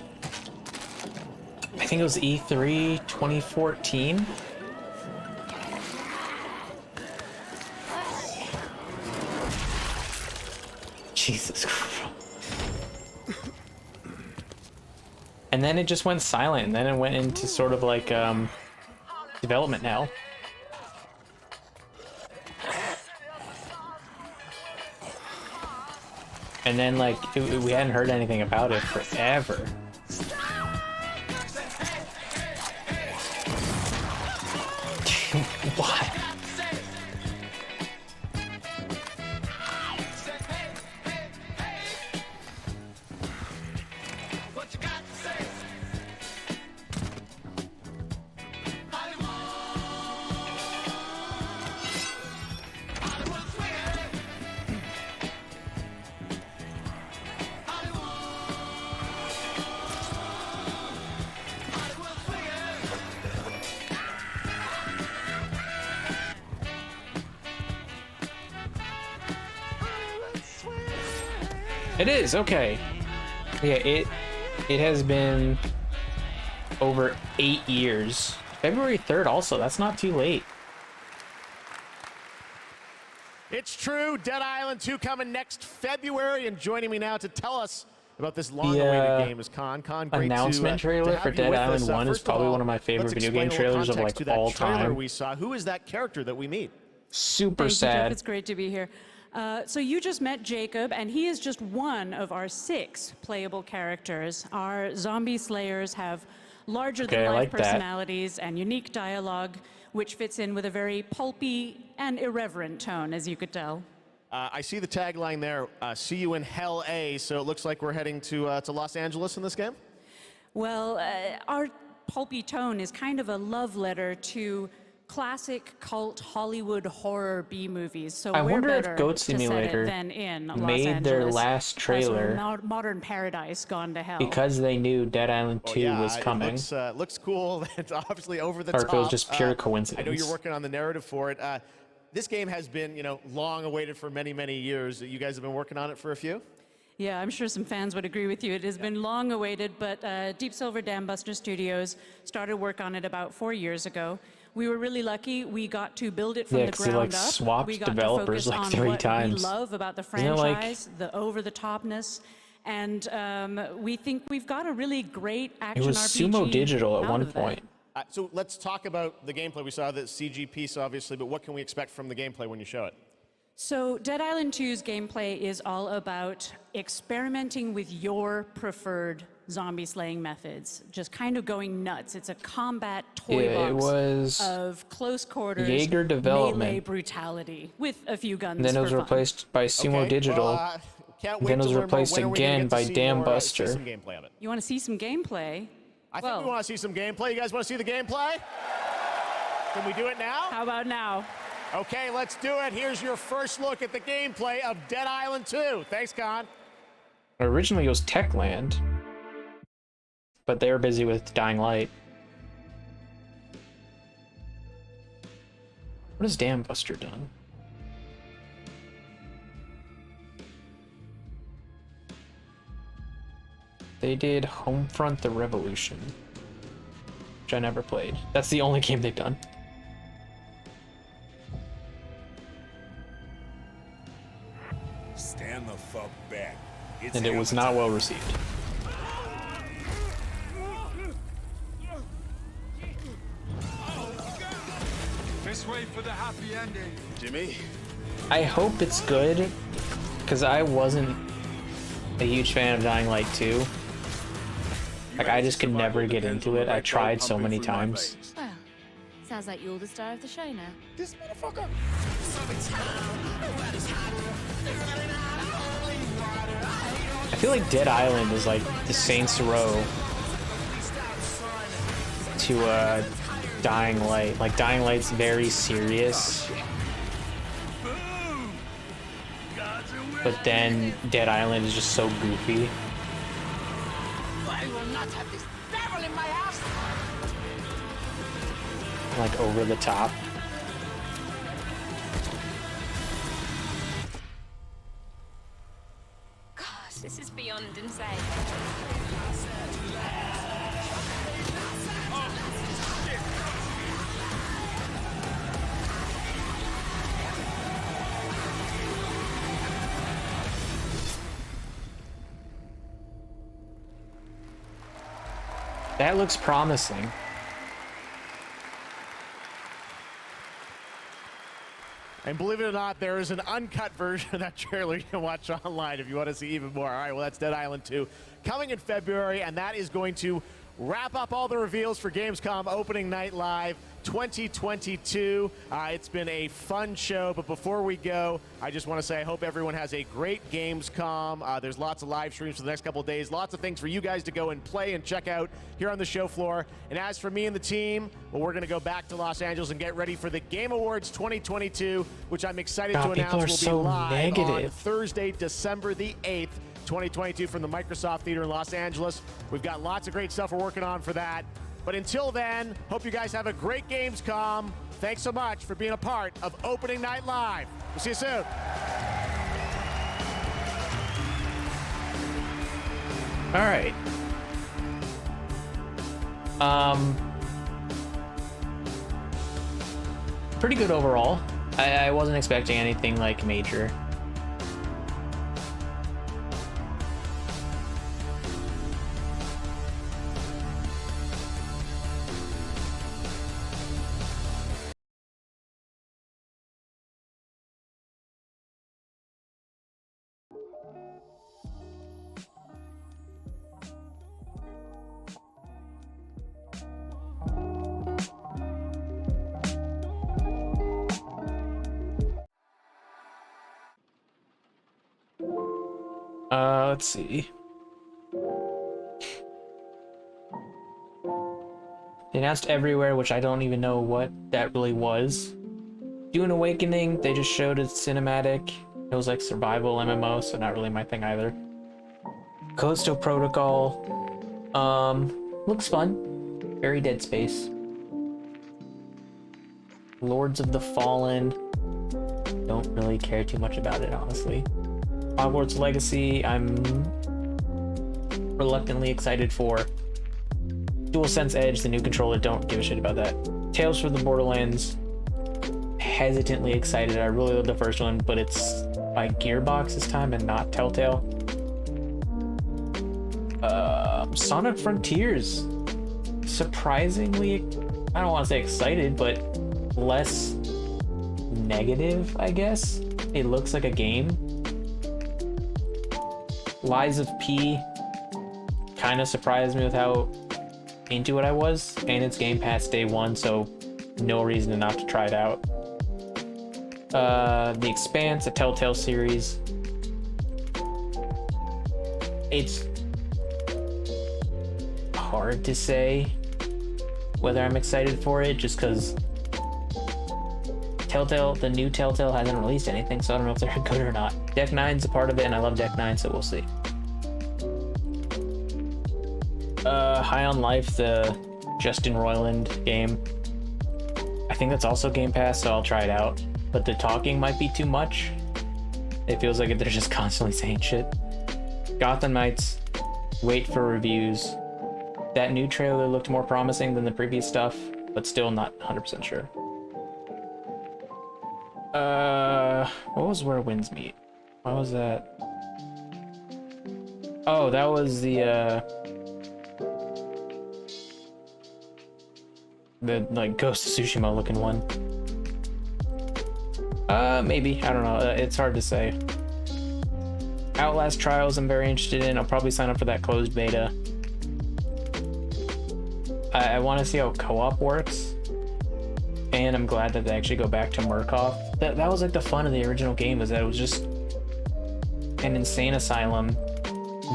I think it was E3 2014? Jesus Christ. And then it just went silent, and then it went into sort of like, development now. And then, like, we hadn't heard anything about it forever. Why? It is, okay. Yeah, it has been over 8 years. February 3rd also, that's not too late. It's true, Dead Island 2 coming next February, and joining me now to tell us about this long-awaited game is Con. Great announcement trailer for Dead Island 1 is probably one of my favorite video game trailers of like all time. We saw. Who is that character that we meet? Super Thank sad. You, Jeff. It's great to be here. So you just met Jacob, and he is just one of our 6 playable characters. Our zombie slayers have larger-than-life personalities and unique dialogue, which fits in with a very pulpy and irreverent tone, as you could tell. I see the tagline there, see you in Hell A, so it looks like we're heading to Los Angeles in this game? Well, our pulpy tone is kind of a love letter to classic cult Hollywood horror B movies. So I wonder if better Goat to set Simulator it than in Los made Angeles. their last trailer Modern paradise gone to hell. because they knew Dead Island 2 was coming. It looks cool. It's obviously over the or top. if it was just pure coincidence. I know you're working on the narrative for it. This game has been, long awaited for many, many years. You guys have been working on it for a few? Yeah, I'm sure some fans would agree with you. It has been long awaited, but Deep Silver Dambuster Studios started work on it about 4 years ago. We were really lucky. We got to build it from the ground up. Swapped we got developers to focus like on 3 what times. we love about the franchise, the over-the-topness, and we think we've got a really great action It was RPG Sumo Digital at out one of that. point. So let's talk about the gameplay. We saw the CG piece, obviously, but what can we expect from the gameplay when you show it? So Dead Island 2's gameplay is all about experimenting with your preferred zombie slaying methods, just kind of going nuts. It's a combat toy box of close quarters Jaeger development. melee brutality with a few guns. Then it was for replaced by Sumo Digital. Then it was replaced again by Dambuster. You want to see some gameplay? I think we want to see some gameplay. You guys want to see the gameplay? Can we do it now? How about now? Okay, let's do it. Here's your first look at the gameplay of Dead Island 2. Thanks, Con. Originally it was Techland, but they were busy with Dying Light. What has Dambuster done? They did Homefront: The Revolution, which I never played. That's the only game they've done. Stand the fuck back. and it was not well received. Let's wait for the happy ending. Jimmy? I hope it's good, because I wasn't a huge fan of Dying Light 2. Like, I just could never get into it. I tried so many times. Well, sounds like you're the star of the show now. This motherfucker. I feel like Dead Island is like the Saints Row to Dying Light. Like, Dying Light's very serious, but then Dead Island is just so goofy. I will not have this devil in my house. Like, over the top. Gosh, this is beyond insane. That looks promising. And believe it or not, there is an uncut version of that trailer you can watch online if you want to see even more. All right, well, that's Dead Island 2 coming in February, and that is going to wrap up all the reveals for Gamescom Opening Night Live 2022. It's been a fun show, but before we go, I just want to say I hope everyone has a great Gamescom. There's lots of live streams for the next couple of days, lots of things for you guys to go and play and check out here on the show floor. And as for me and the team, well, we're going to go back to Los Angeles and get ready for the Game Awards 2022, which I'm excited to announce will be live on Thursday, December the 8th. 2022 from the Microsoft Theater in Los Angeles. We've got lots of great stuff we're working on for that. But until then, hope you guys have a great Gamescom. Thanks so much for being a part of Opening Night Live. We'll see you soon. All right. Pretty good overall. I wasn't expecting anything like major. Let's see. They announced Everywhere, which I don't even know what that really was. Dune Awakening, they just showed a cinematic. It was like survival MMO, so not really my thing either. Callisto Protocol. Looks fun. Very Dead Space. Lords of the Fallen. Don't really care too much about it, honestly. Hogwarts Legacy, I'm reluctantly excited for. DualSense Edge, the new controller, don't give a shit about that. Tales from the Borderlands, hesitantly excited. I really love the first one, but it's by Gearbox this time and not Telltale. Sonic Frontiers, surprisingly, I don't want to say excited, but less negative, I guess. It looks like a game. Lies of P kind of surprised me with how into it I was, and it's Game Pass day one, so no reason to not to try it out. The Expanse, a Telltale series. It's hard to say whether I'm excited for it, just because Telltale, the new Telltale hasn't released anything, so I don't know if they're good or not. Deck 9's a part of it, and I love Deck 9, so we'll see. High on Life, the Justin Roiland game. I think that's also Game Pass, so I'll try it out. But the talking might be too much. It feels like they're just constantly saying shit. Gotham Knights, wait for reviews. That new trailer looked more promising than the previous stuff, but still not 100% sure. What was Where Winds Meet? Why was that? Oh, that was the like Ghost of Tsushima looking one. Maybe, I don't know. It's hard to say. Outlast Trials I'm very interested in. I'll probably sign up for that closed beta. I want to see how co-op works. And I'm glad that they actually go back to Murkoff. That was like the fun of the original game, was that it was just an insane asylum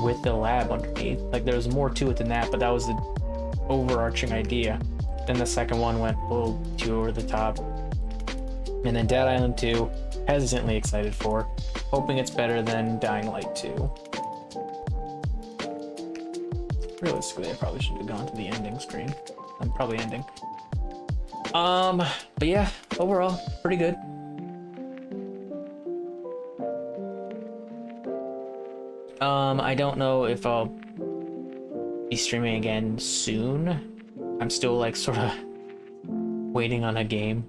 with the lab underneath. Like there was more to it than that, but that was the overarching idea. Then the second one went a little too over the top. And then Dead Island 2, hesitantly excited for. Hoping it's better than Dying Light 2. Realistically, I probably should have gone to the ending screen. I'm probably ending. But yeah, overall, pretty good. I don't know if I'll be streaming again soon. I'm still like sort of waiting on a game.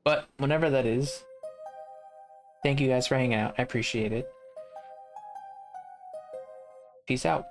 But whenever that is, thank you guys for hanging out. I appreciate it. Peace out.